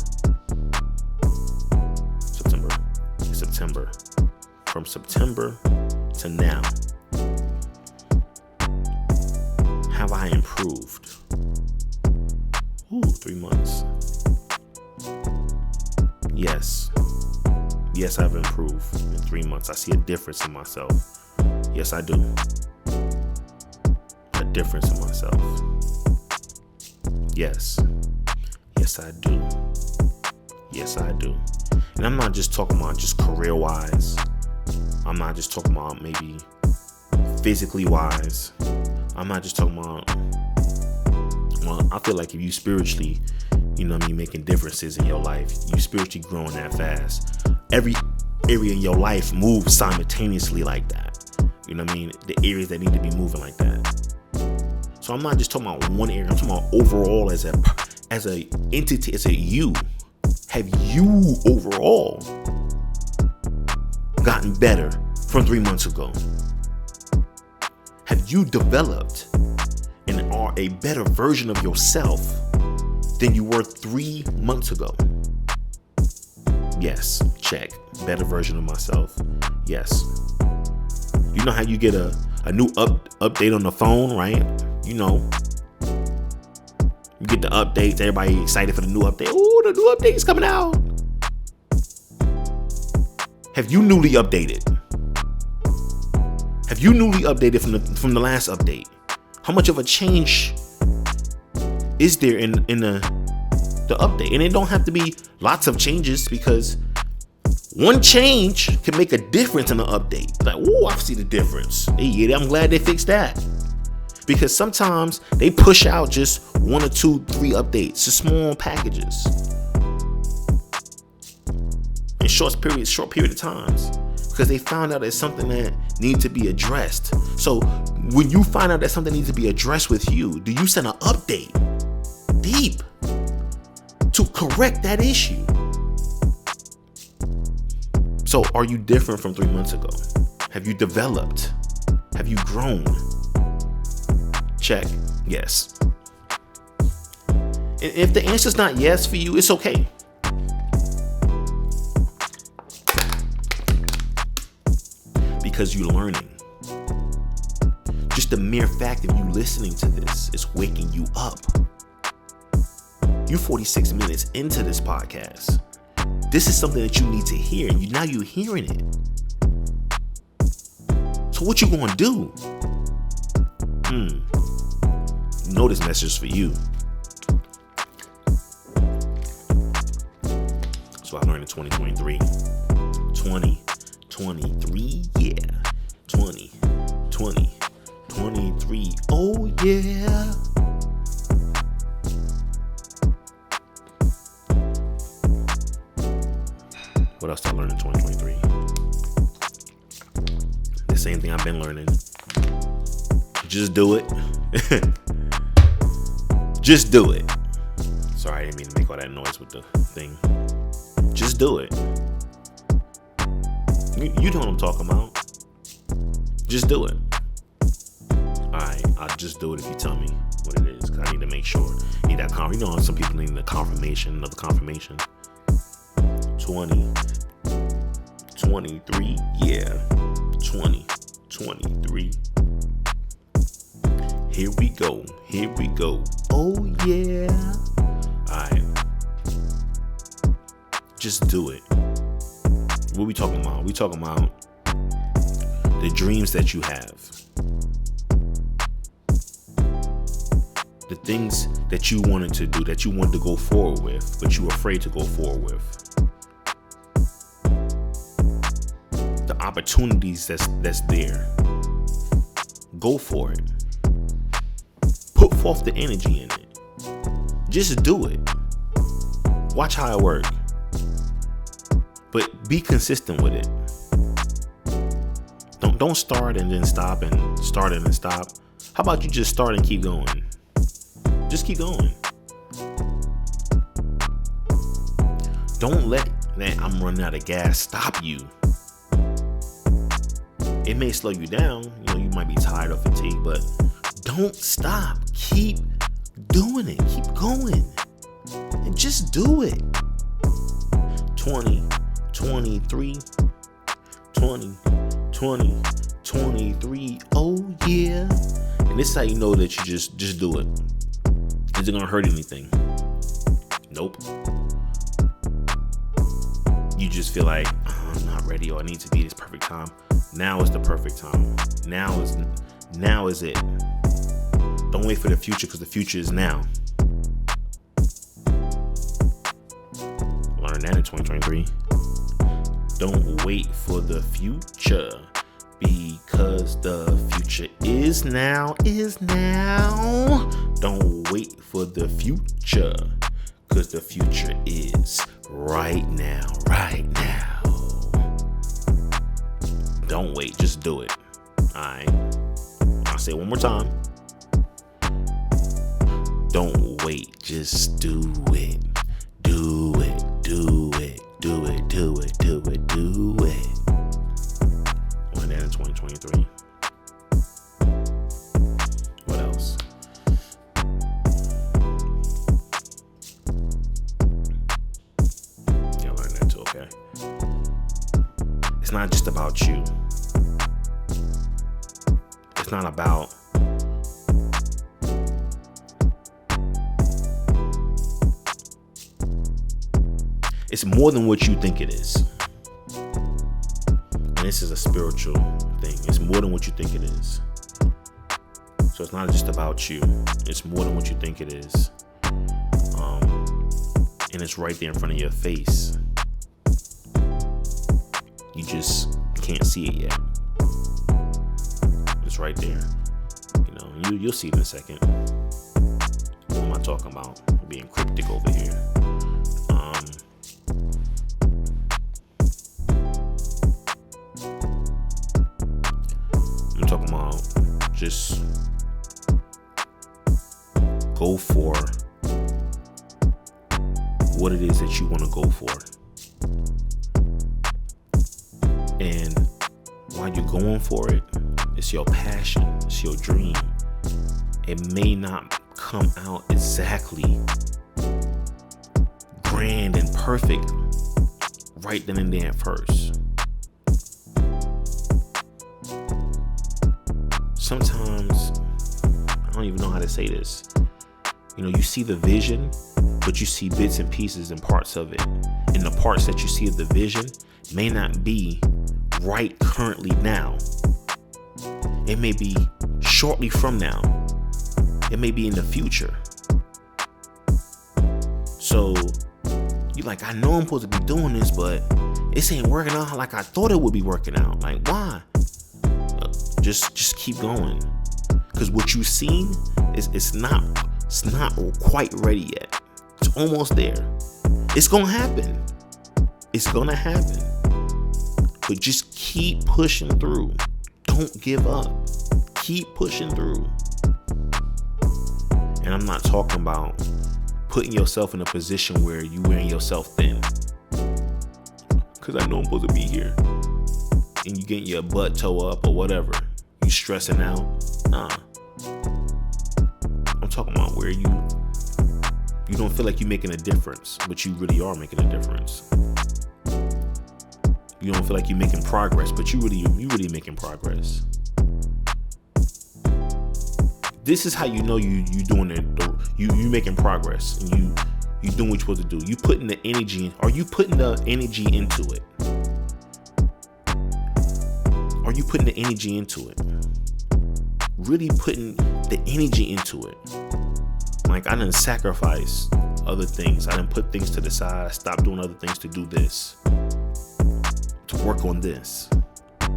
September. From September to now, have I improved? 3 months. Yes, I've improved in 3 months. I see a difference in myself. Yes, I do. A difference in myself. Yes, I do. Yes, I do. And I'm not just talking about just career-wise. I'm not just talking about maybe physically wise. I'm not just talking about, I feel like if you spiritually, making differences in your life, you spiritually growing that fast. Every area in your life moves simultaneously like that. You know what I mean? The areas that need to be moving like that. So I'm not just talking about one area. I'm talking about overall as a entity, as a you. Have you overall gotten better from 3 months ago? Have you developed and are a better version of yourself than you were 3 months ago? Yes, check. Better version of myself. Yes. You know how you get a new update on the phone, right? You get the updates. Everybody excited for the new update. Ooh, the new update is coming out. Have you newly updated? Have you newly updated from the last update? How much of a change is there in the update? And it don't have to be lots of changes, because one change can make a difference in the update. Like, oh, I see the difference. Hey, yeah, I'm glad they fixed that. Because sometimes they push out just 1 or 2, 3 updates, just small packages in short period of times, because they found out it's something that needs to be addressed. So when you find out that something needs to be addressed with you, do you send an update deep to correct that issue? So are you different from 3 months ago? Have you developed? Have you grown? Check. Yes. And if the answer's not yes for you, it's okay. Because you're learning. Just the mere fact of you listening to this is waking you up. You're 46 minutes into this podcast. This is something that you need to hear. Now you're hearing it. So what you gonna do? You know this message is for you. That's what I learned in 2023. 2023, yeah. 2023, oh yeah. What else did I learn in 2023? The same thing I've been learning. Just do it. Just do it. Sorry, I didn't mean to make all that noise with the thing. Just do it. You know what I'm talking about. Just do it. Alright, I'll just do it if you tell me what it is, because I need to make sure. Need that you know, some people need a confirmation, another confirmation. 2023, yeah. 2023. Here we go. Oh yeah. Alright. Just do it. What we talking about? We talking about the dreams that you have. The things that you wanted to do, that you wanted to go forward with, but you were afraid to go forward with. The opportunities that's there. Go for it. Put forth the energy in it. Just do it. Watch how it works. But be consistent with it. Don't start and then stop and start and then stop. How about you just start and keep going? Just keep going. Don't let that I'm running out of gas stop you. It may slow you down. You know, you might be tired or fatigued, but don't stop. Keep doing it. Keep going. And just do it. 2023. Oh yeah. And this is how you know that you just do it. Is it gonna hurt anything? Nope. You just feel like, oh, I'm not ready, or I need to be this perfect time. Now is the perfect time. Now is it. Don't wait for the future, because the future is now. Learn that in 2023. Don't wait for the future, because the future is now. Don't wait for the future, because the future is right now. Don't wait, just do it. Alright. I'll say it one more time. Don't wait, just do it. Do it. Learn that in 2023. What else? Yeah, learn that too, okay? It's not just about you. It's not about it's more than what you think it is. And this is a spiritual thing. It's more than what you think it is. So it's not just about you. It's more than what you think it is. And it's right there in front of your face. You just can't see it yet. It's right there. You'll see it in a second. What am I talking about? I'm being cryptic over here. I'm talking about just go for what it is that you want to go for. And while you're going for it, it's your passion, it's your dream. It may not come out exactly grand and perfect right then and there at first. Sometimes, I don't even know how to say this. You see the vision, but you see bits and pieces and parts of it. And the parts that you see of the vision may not be right currently now. It may be shortly from now. It may be in the future. So you're like, I know I'm supposed to be doing this, but this ain't working out like I thought it would be working out. Like, why? Just keep going. Because what you've seen it's not quite ready yet. It's almost there. It's gonna happen. It's gonna happen. But just keep pushing through. Don't give up. Keep pushing through. And I'm not talking about putting yourself in a position where you wearing yourself thin. Because I know I'm supposed to be here. And you getting your butt toe up or whatever. You stressing out. Nah. I'm talking about where you don't feel like you're making a difference, but you really are making a difference. You don't feel like you're making progress, but you really making progress. This is how you know you doing it. You making progress, and you doing what you're supposed to do. You putting the energy. Are you putting the energy into it? Are you putting the energy into it? Really putting the energy into it. Like, I didn't sacrifice other things. I didn't put things to the side. I stopped doing other things to do this. To work on this. I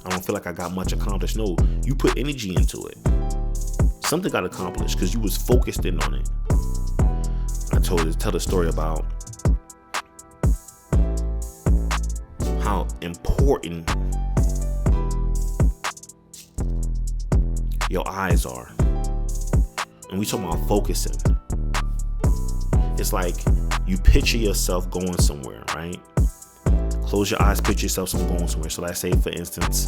don't feel like I got much accomplished. No, you put energy into it. Something got accomplished because you was focused in on it. I tell the story about how important your eyes are. And we talking about focusing. It's like you picture yourself going somewhere, right? Close your eyes, picture yourself going somewhere. So let's say, for instance,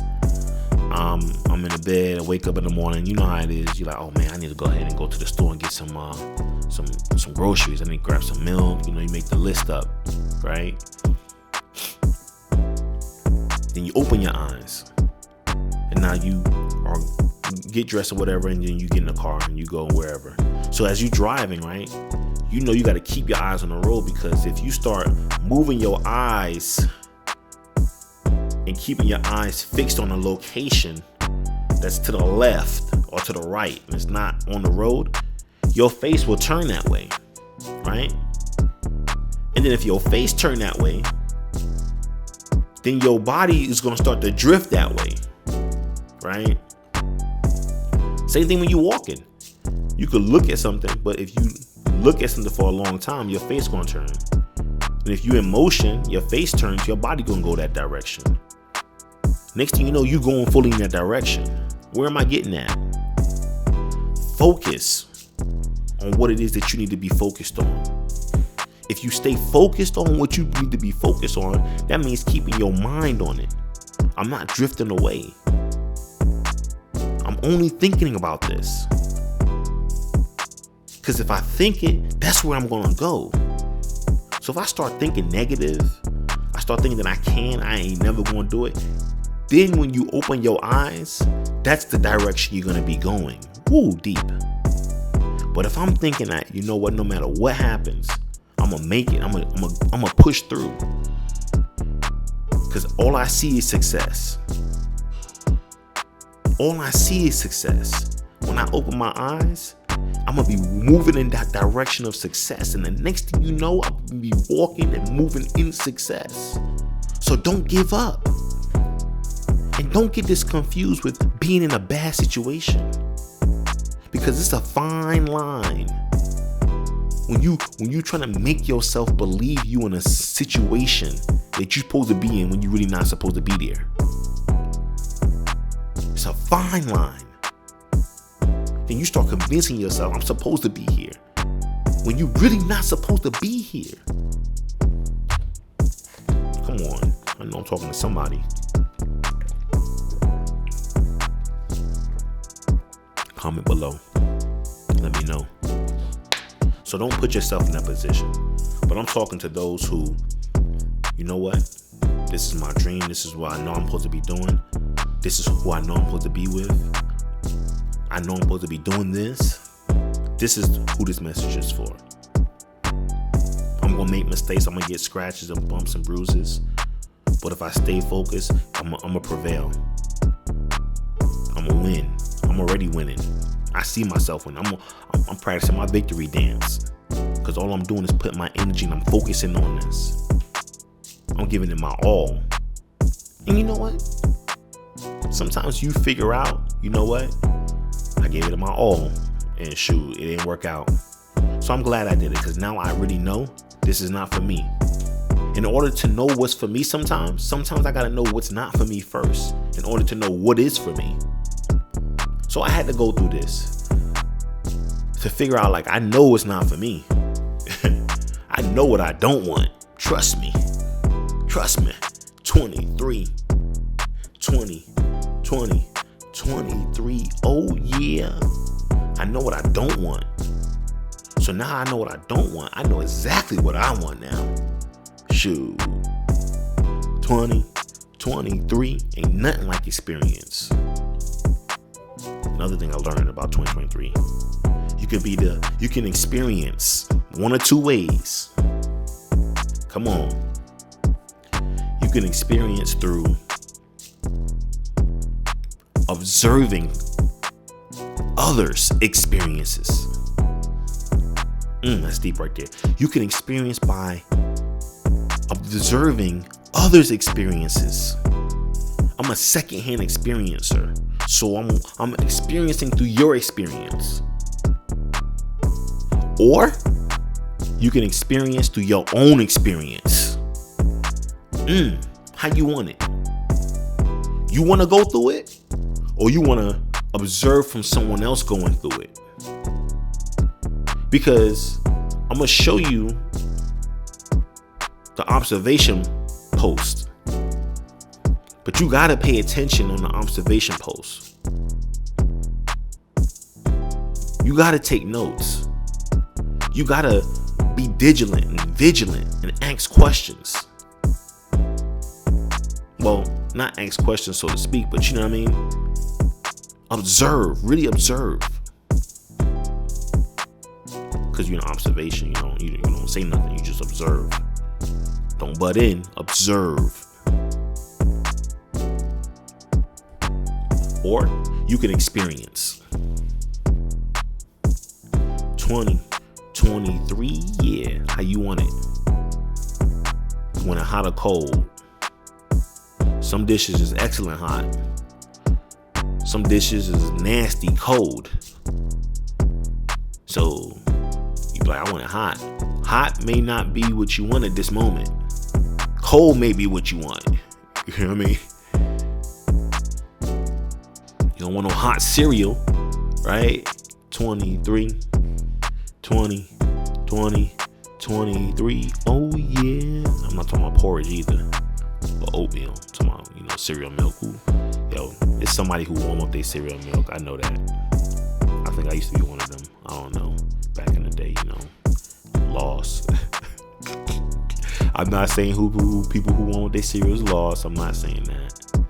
I'm in the bed, I wake up in the morning. You know how it is. You're like, oh man, I need to go ahead and go to the store and get some groceries. I need to grab some milk. You make the list up, right? Then you open your eyes, and now you get dressed or whatever, and then you get in the car and you go wherever. So as you driving, right, you got to keep your eyes on the road, because if you start moving your eyes and keeping your eyes fixed on a location that's to the left or to the right and it's not on the road, your face will turn that way, right? And then if your face turn that way, then your body is going to start to drift that way, right? Same thing when you're walking. You could look at something, but if you look at something for a long time, your face going to turn. And if you're in motion, your face turns, your body going to go that direction. Next thing you know, you going fully in that direction. Where am I getting at? Focus on what it is that you need to be focused on. If you stay focused on what you need to be focused on, that means keeping your mind on it. I'm not drifting away. I'm only thinking about this. Because if I think it, that's where I'm going to go. So if I start thinking negative, I start thinking that I ain't never going to do it. Then when you open your eyes, that's the direction you're going to be going. Woo, deep. But if I'm thinking that, you know what, no matter what happens, I'm going to make it. I'm going to push through. Because all I see is success. All I see is success. When I open my eyes, I'm going to be moving in that direction of success. And the next thing you know, I'm going to be walking and moving in success. So don't give up. And don't get this confused with being in a bad situation. Because it's a fine line. When you trying to make yourself believe you in a situation that you're supposed to be in when you're really not supposed to be there. It's a fine line. Then you start convincing yourself I'm supposed to be here when you're really not supposed to be here. Come on. I know I'm talking to somebody. Comment below. Let me know. So don't put yourself in that position. But I'm talking to those who, you know what? This is my dream. This is what I know I'm supposed to be doing. This is who I know I'm supposed to be with. I know I'm supposed to be doing this. This is who this message is for. I'm going to make mistakes. I'm going to get scratches and bumps and bruises. But if I stay focused, I'm going to prevail. I'm going to win. I'm already winning. I see myself winning. I'm practicing my victory dance. Because all I'm doing is putting my energy and I'm focusing on this. I'm giving it my all. And you know what? Sometimes you figure out, you know what? I gave it my all. And shoot, it didn't work out. So I'm glad I did it. Because now I really know this is not for me. In order to know what's for me sometimes I got to know what's not for me first. In order to know what is for me. So I had to go through this. To figure out, like, I know it's not for me. I know what I don't want. Trust me. 23, 20, 20, 23. Oh yeah. I know what I don't want. So now I know what I don't want. I know exactly what I want now. Shoot. 20, 23 ain't nothing like experience. Another thing I learned about 2023. You can experience one or two ways. Come on. You can experience through observing others' experiences. That's deep right there. You can experience by observing others' experiences. I'm a secondhand experiencer. So I'm experiencing through your experience. Or you can experience through your own experience. How you want it? You want to go through it? Or you want to observe from someone else going through it? Because I'm going to show you the observation post. But you got to pay attention on the observation post. You got to take notes. You got to be vigilant and ask questions. Well, not ask questions, so to speak, but you know what I mean? Observe, really observe. Because you're in observation, you don't say nothing, you just observe. Don't butt in, observe. Or you can experience. 2023, yeah, how you want it? You want it hot or cold? Some dishes is excellent hot. Some dishes is nasty cold. So you be like, I want it hot. Hot may not be what you want at this moment. Cold may be what you want. You know what I mean? You don't want no hot cereal, right? 23, 20, 20, 23. Oh yeah. I'm not talking about porridge either. Or oatmeal. I'm talking about, cereal milk. Yo, it's somebody who warm up their cereal milk. I know that. I think I used to be one of them. I don't know. Back in the day, lost. I'm not saying who people who warm up their cereal is lost. I'm not saying that.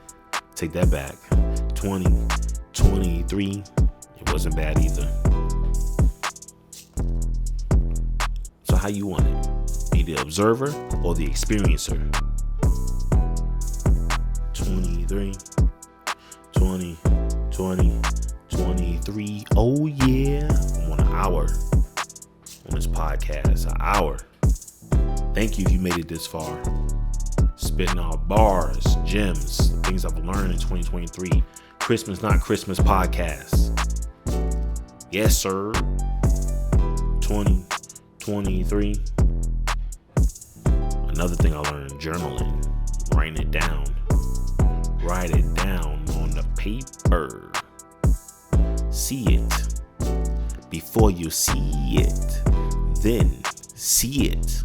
Take that back. 20, 23. It wasn't bad either. So how you want it? Be the observer or the experiencer? 23, 20, 20, 23. Oh yeah, I'm on an hour on this podcast, an hour. Thank you if you made it this far. Spitting out bars, gems, things I've learned in 2023. Christmas Not Christmas podcast. Yes, sir. 2023. Another thing I learned, journaling. Writing it down. Write it down on the paper. See it before you see it. Then see it.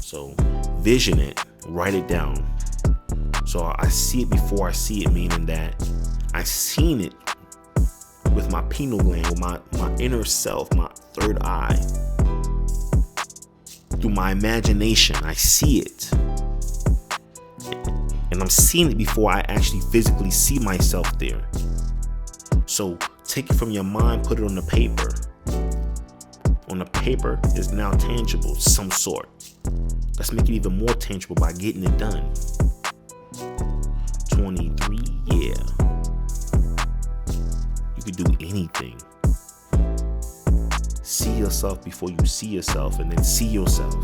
So vision it. Write it down. So I see it before I see it, meaning that I seen it with my pineal gland, with my inner self, my third eye. Through my imagination, I see it. And I'm seeing it before I actually physically see myself there. So take it from your mind, put it on the paper. On the paper is now tangible, some sort. Let's make it even more tangible by getting it done. 23, yeah. You could do anything. See yourself before you see yourself, and then see yourself.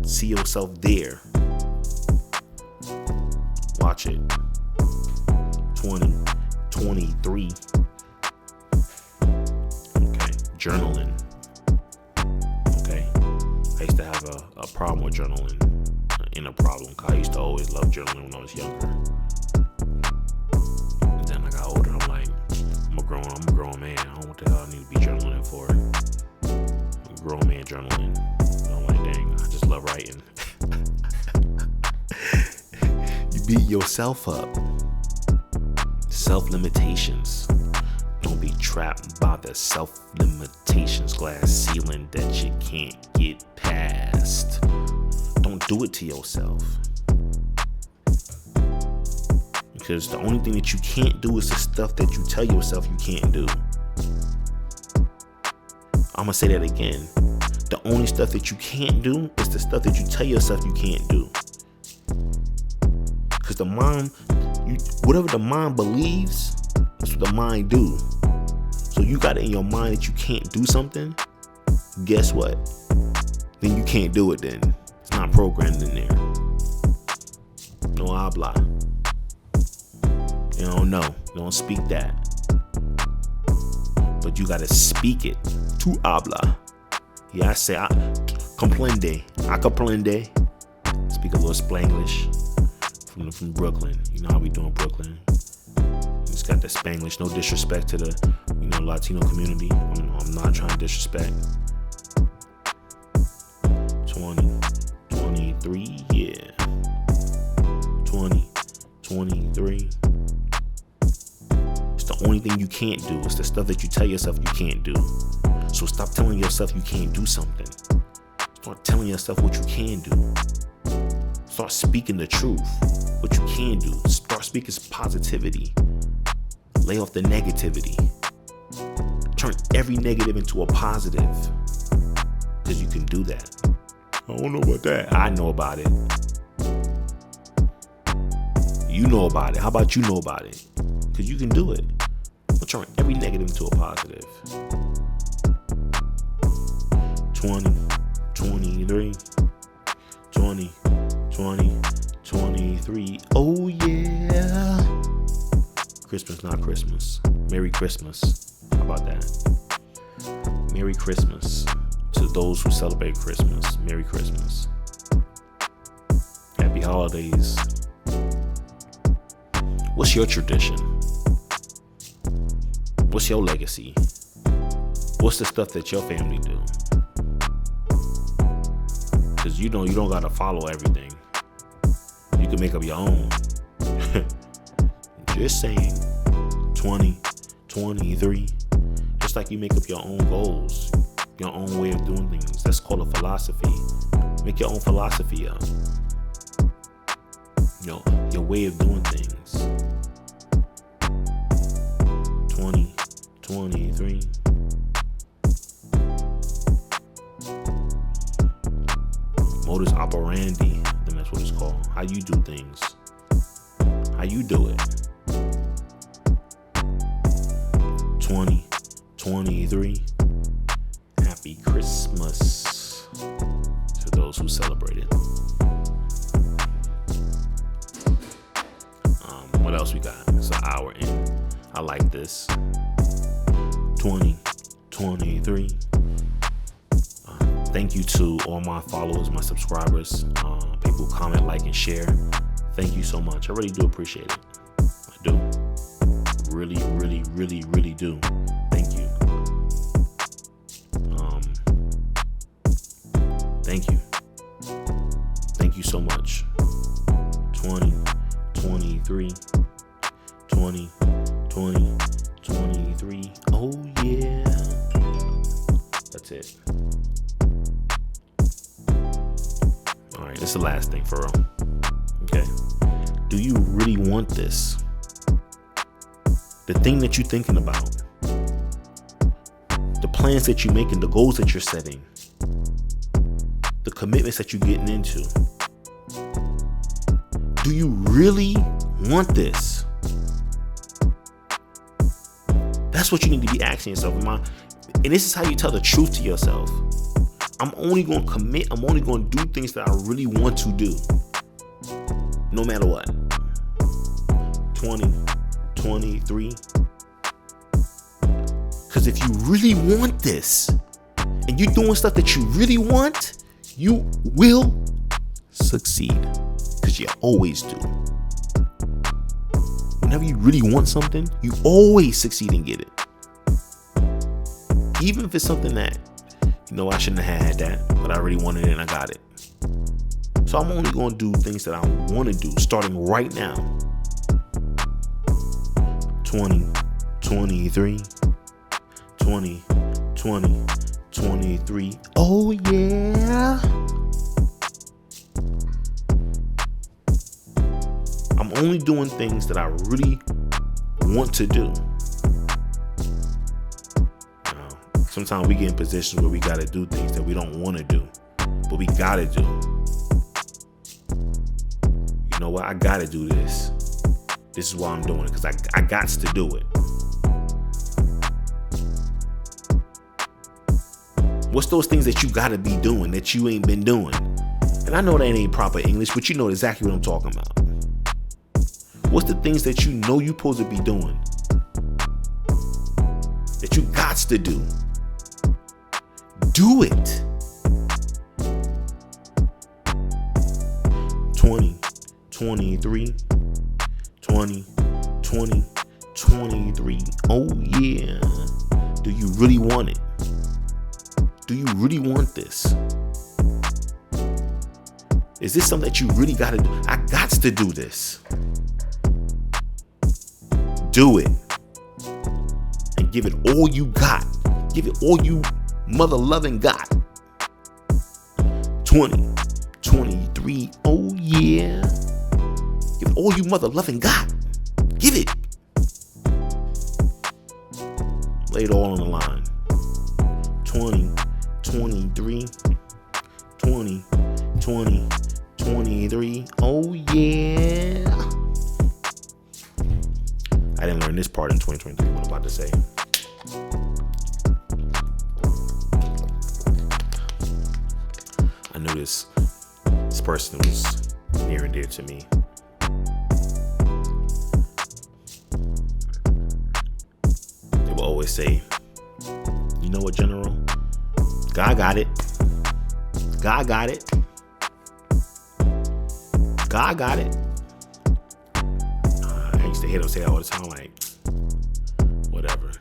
See yourself there. Watch it. 23. Okay, journaling. Okay, I used to have a problem with journaling. A problem. I used to always love journaling when I was younger. And then I got older. I'm like, I'm a grown man. I don't know what the hell I need to be journaling for. I'm a grown man journaling. And I'm like, dang, I just love writing. You beat yourself up. Self-limitations. Don't be trapped by the self-limitations glass ceiling that you can't get past. Don't do it to yourself. Because the only thing that you can't do is the stuff that you tell yourself you can't do. I'm going to say that again. The only stuff that you can't do is the stuff that you tell yourself you can't do. Because the mind, whatever the mind believes, that's what the mind do. So you got it in your mind that you can't do something. Guess what? Then you can't do it then. It's not programmed in there. No habla. You don't know. You don't speak that. But you gotta speak it. Tu habla. Yeah, I say comprende. I comprende. Speak a little Spanglish from Brooklyn. You know how we doing Brooklyn. It's got the Spanglish. No disrespect to the Latino community. I'm not trying to disrespect. 23, yeah. 23. It's the only thing you can't do. It's the stuff that you tell yourself you can't do. So stop telling yourself you can't do something. Start telling yourself what you can do. Start speaking the truth. What you can do. Start speaking positivity. Lay off the negativity. Turn every negative into a positive. Because you can do that. I don't know about that. I know about it. You know about it. How about you know about it? Because you can do it. But turn every negative into a positive. 20, 23, 20, 20, 23. Oh yeah. Christmas Not Christmas. Merry Christmas. How about that? Merry Christmas. To those who celebrate Christmas, Merry Christmas. Happy holidays. What's your tradition? What's your legacy? What's the stuff that your family do? Because you don't gotta follow everything. You can make up your own. Just saying. 20, 23. Just like you make up your own goals. Your own way of doing things. That's called a philosophy. Make your own philosophy up. Your way of doing things. 20, 23. Modus operandi. Them That's what it's called. How you do things. How you do it. 2023. Happy Christmas to those who celebrate it. What else we got? It's an hour in. I like this. 2023. Thank you to all my followers, my subscribers, people who comment, like, and share. Thank you so much. I really do appreciate it. I do. Really, really, really, really do. Thank you. Thank you. Thank you so much. 2023. 2023. Oh yeah. That's it. All right, this is the last thing for real. Okay. Do you really want this? The thing that you're thinking about, the plans that you're making, the goals that you're setting, the commitments that you're getting into. Do you really want this? That's what you need to be asking yourself. And this is how you tell the truth to yourself. I'm only going to commit. I'm only going to do things that I really want to do. No matter what. 2023. Because if you really want this and you're doing stuff that you really want, you will succeed. Because you always do. Whenever you really want something, you always succeed and get it. Even if it's something that, I shouldn't have had that, but I really wanted it and I got it. So I'm only going to do things that I want to do, starting right now. 2023. 2023. Oh yeah. I'm only doing things that I really want to do. Sometimes we get in positions where we got to do things that we don't want to do, but we got to do. You know what? I got to do this. This is why I'm doing it, because I got to do it. What's those things that you got to be doing that you ain't been doing? And I know that ain't proper English, but you know exactly what I'm talking about. What's the things that you know you're supposed to be doing that you got to do? Do it. 2023. 2023. Oh yeah. Do you really want it? Do you really want this? Is this something that you really got to do? I got to do this. Do it. And give it all you got. Give it all you mother loving got. 2023. Oh yeah. Give it all you mother loving got. Give it. Lay it all on the line. 2023. 2023. Oh yeah. I didn't learn this part in 2023. What I'm about to say. I knew this person was near and dear to me. They will always say, you know what, General? God got it. God got it. God got it. I used to hear them say that all the time, like, whatever.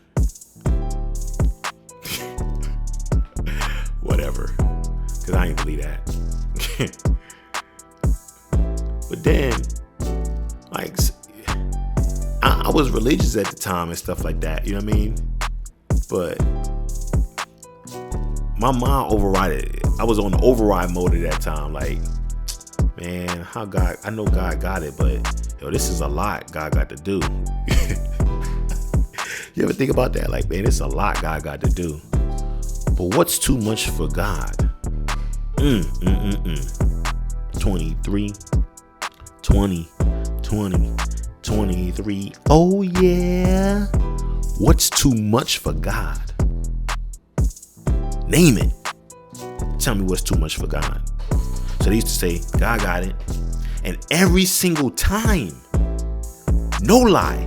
Whatever. Because I ain't believe that. But then, like, I was religious at the time and stuff like that, you know what I mean? But my mind overrided it. I was on the override mode at that time. Like, man, I know God got it, but this is a lot God got to do. You ever think about that? Like, man, it's a lot God got to do. But what's too much for God? 2023. 23, 20, 20, 23. Oh yeah. What's too much for God? Name it. Tell me what's too much for God. So they used to say, God got it. And every single time, no lie,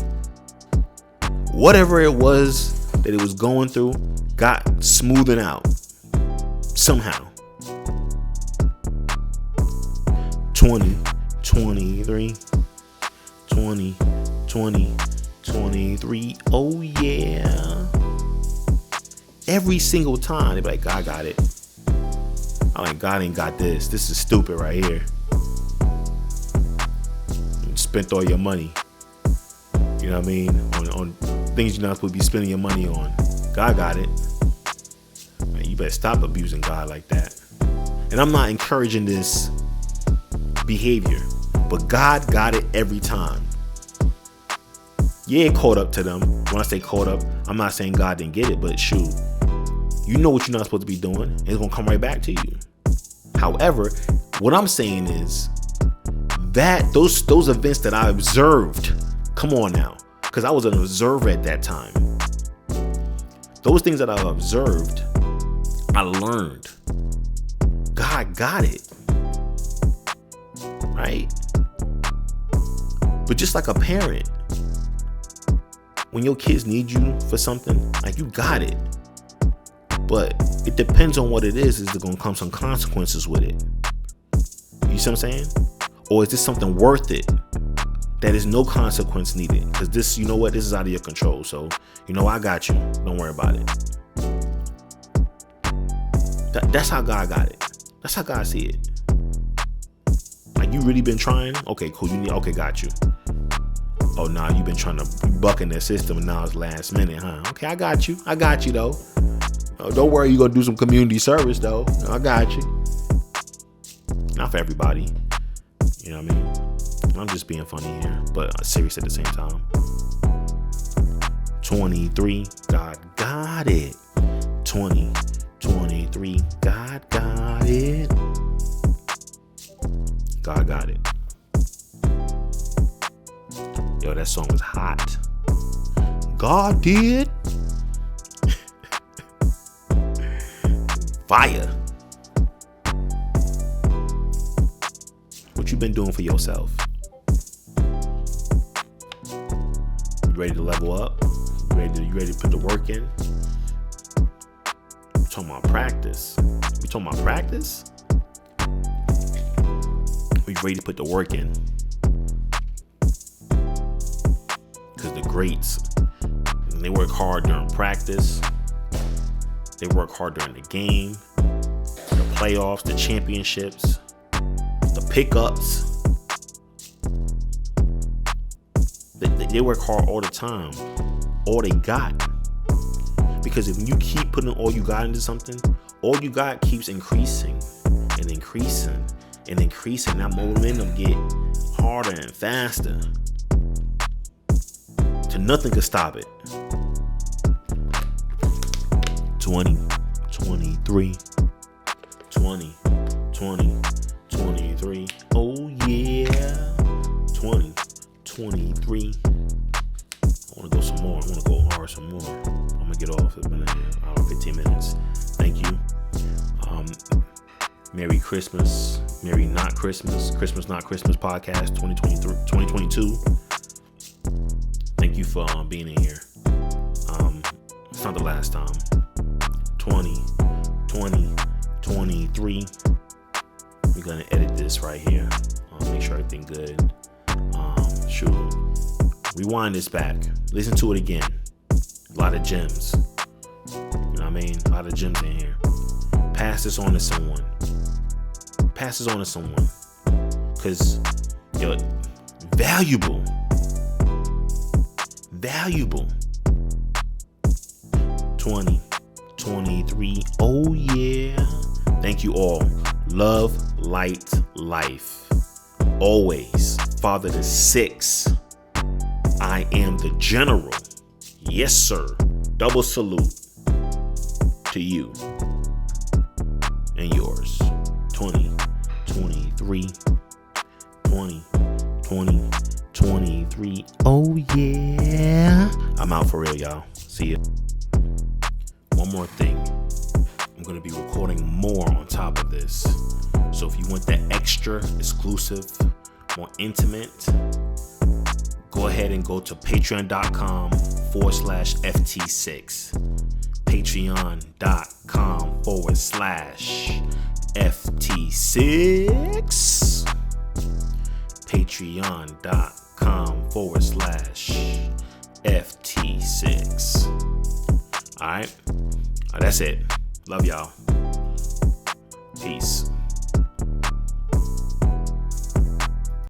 whatever it was that it was going through got smoothed out somehow. 20, 23, 20, 20, 23. Oh yeah. Every single time they be like, God got it. I'm like, God ain't got this. This is stupid right here. You spent all your money. You know what I mean? On things you're not supposed to be spending your money on. God got it. Man, you better stop abusing God like that. And I'm not encouraging this behavior, but God got it every time. Yeah, it caught up to them. When I say caught up, I'm not saying God didn't get it, but shoot, you know what you're not supposed to be doing, and it's gonna come right back to you. However, what I'm saying is that those events that I observed, come on now, because I was an observer at that time. Those things that I observed, I learned. God got it. Right? But just like a parent, when your kids need you for something, like, you got it. But it depends on what it is. Is there going to come some consequences with it? You see what I'm saying? Or is this something worth it that is no consequence needed? Because this, you know what? This is out of your control. So, I got you. Don't worry about it. That's how God got it. That's how God see it. Like, you really been trying? Okay, cool. Okay, got you. Oh, nah, you been trying to buck in that system and now it's last minute, huh? Okay, I got you. I got you, though. Oh, don't worry, you're going to do some community service, though. I got you. Not for everybody. You know what I mean? I'm just being funny here, but serious at the same time. 23, God got it. 20, 23, God got it. God got it. Yo, that song was hot. God did. Fire. What you been doing for yourself? You ready to level up? You ready to put the work in? We're talking about practice. We talking about practice? We ready to put the work in? Because the greats, they work hard during practice. They work hard during the game, the playoffs, the championships, the pickups. They work hard all the time. All they got. Because if you keep putting all you got into something, all you got keeps increasing and increasing and increasing. That momentum get harder and faster. So nothing could stop it. 20, 23, 20, 20, 23. Oh yeah. 20, 23. I want to go some more. I want to go hard some more. I'm going to get off. It's been an hour, 15 minutes. Thank you. Merry Christmas. Merry Not Christmas. Christmas Not Christmas podcast 2022. Thank you for being in here. It's not the last time. 20, 20, 23. We're going to edit this right here. Make sure everything good. Shoot. Rewind this back. Listen to it again. A lot of gems. You know what I mean? A lot of gems in here. Pass this on to someone. Pass this on to someone. Because you're valuable. Valuable. 20, 23. Oh yeah. Thank you all. Love, light, life. Always. Father to 6. I am the general. Yes, sir. Double salute to you and yours. 20, 23. 2023. Oh yeah. I'm out for real, y'all. See ya. One more thing. I'm going to be recording more on top of this. So if you want that extra exclusive, more intimate, go ahead and go to patreon.com/FT6. Patreon.com/FT6. Patreon.com/FT6. All right. That's it. Love y'all. Peace.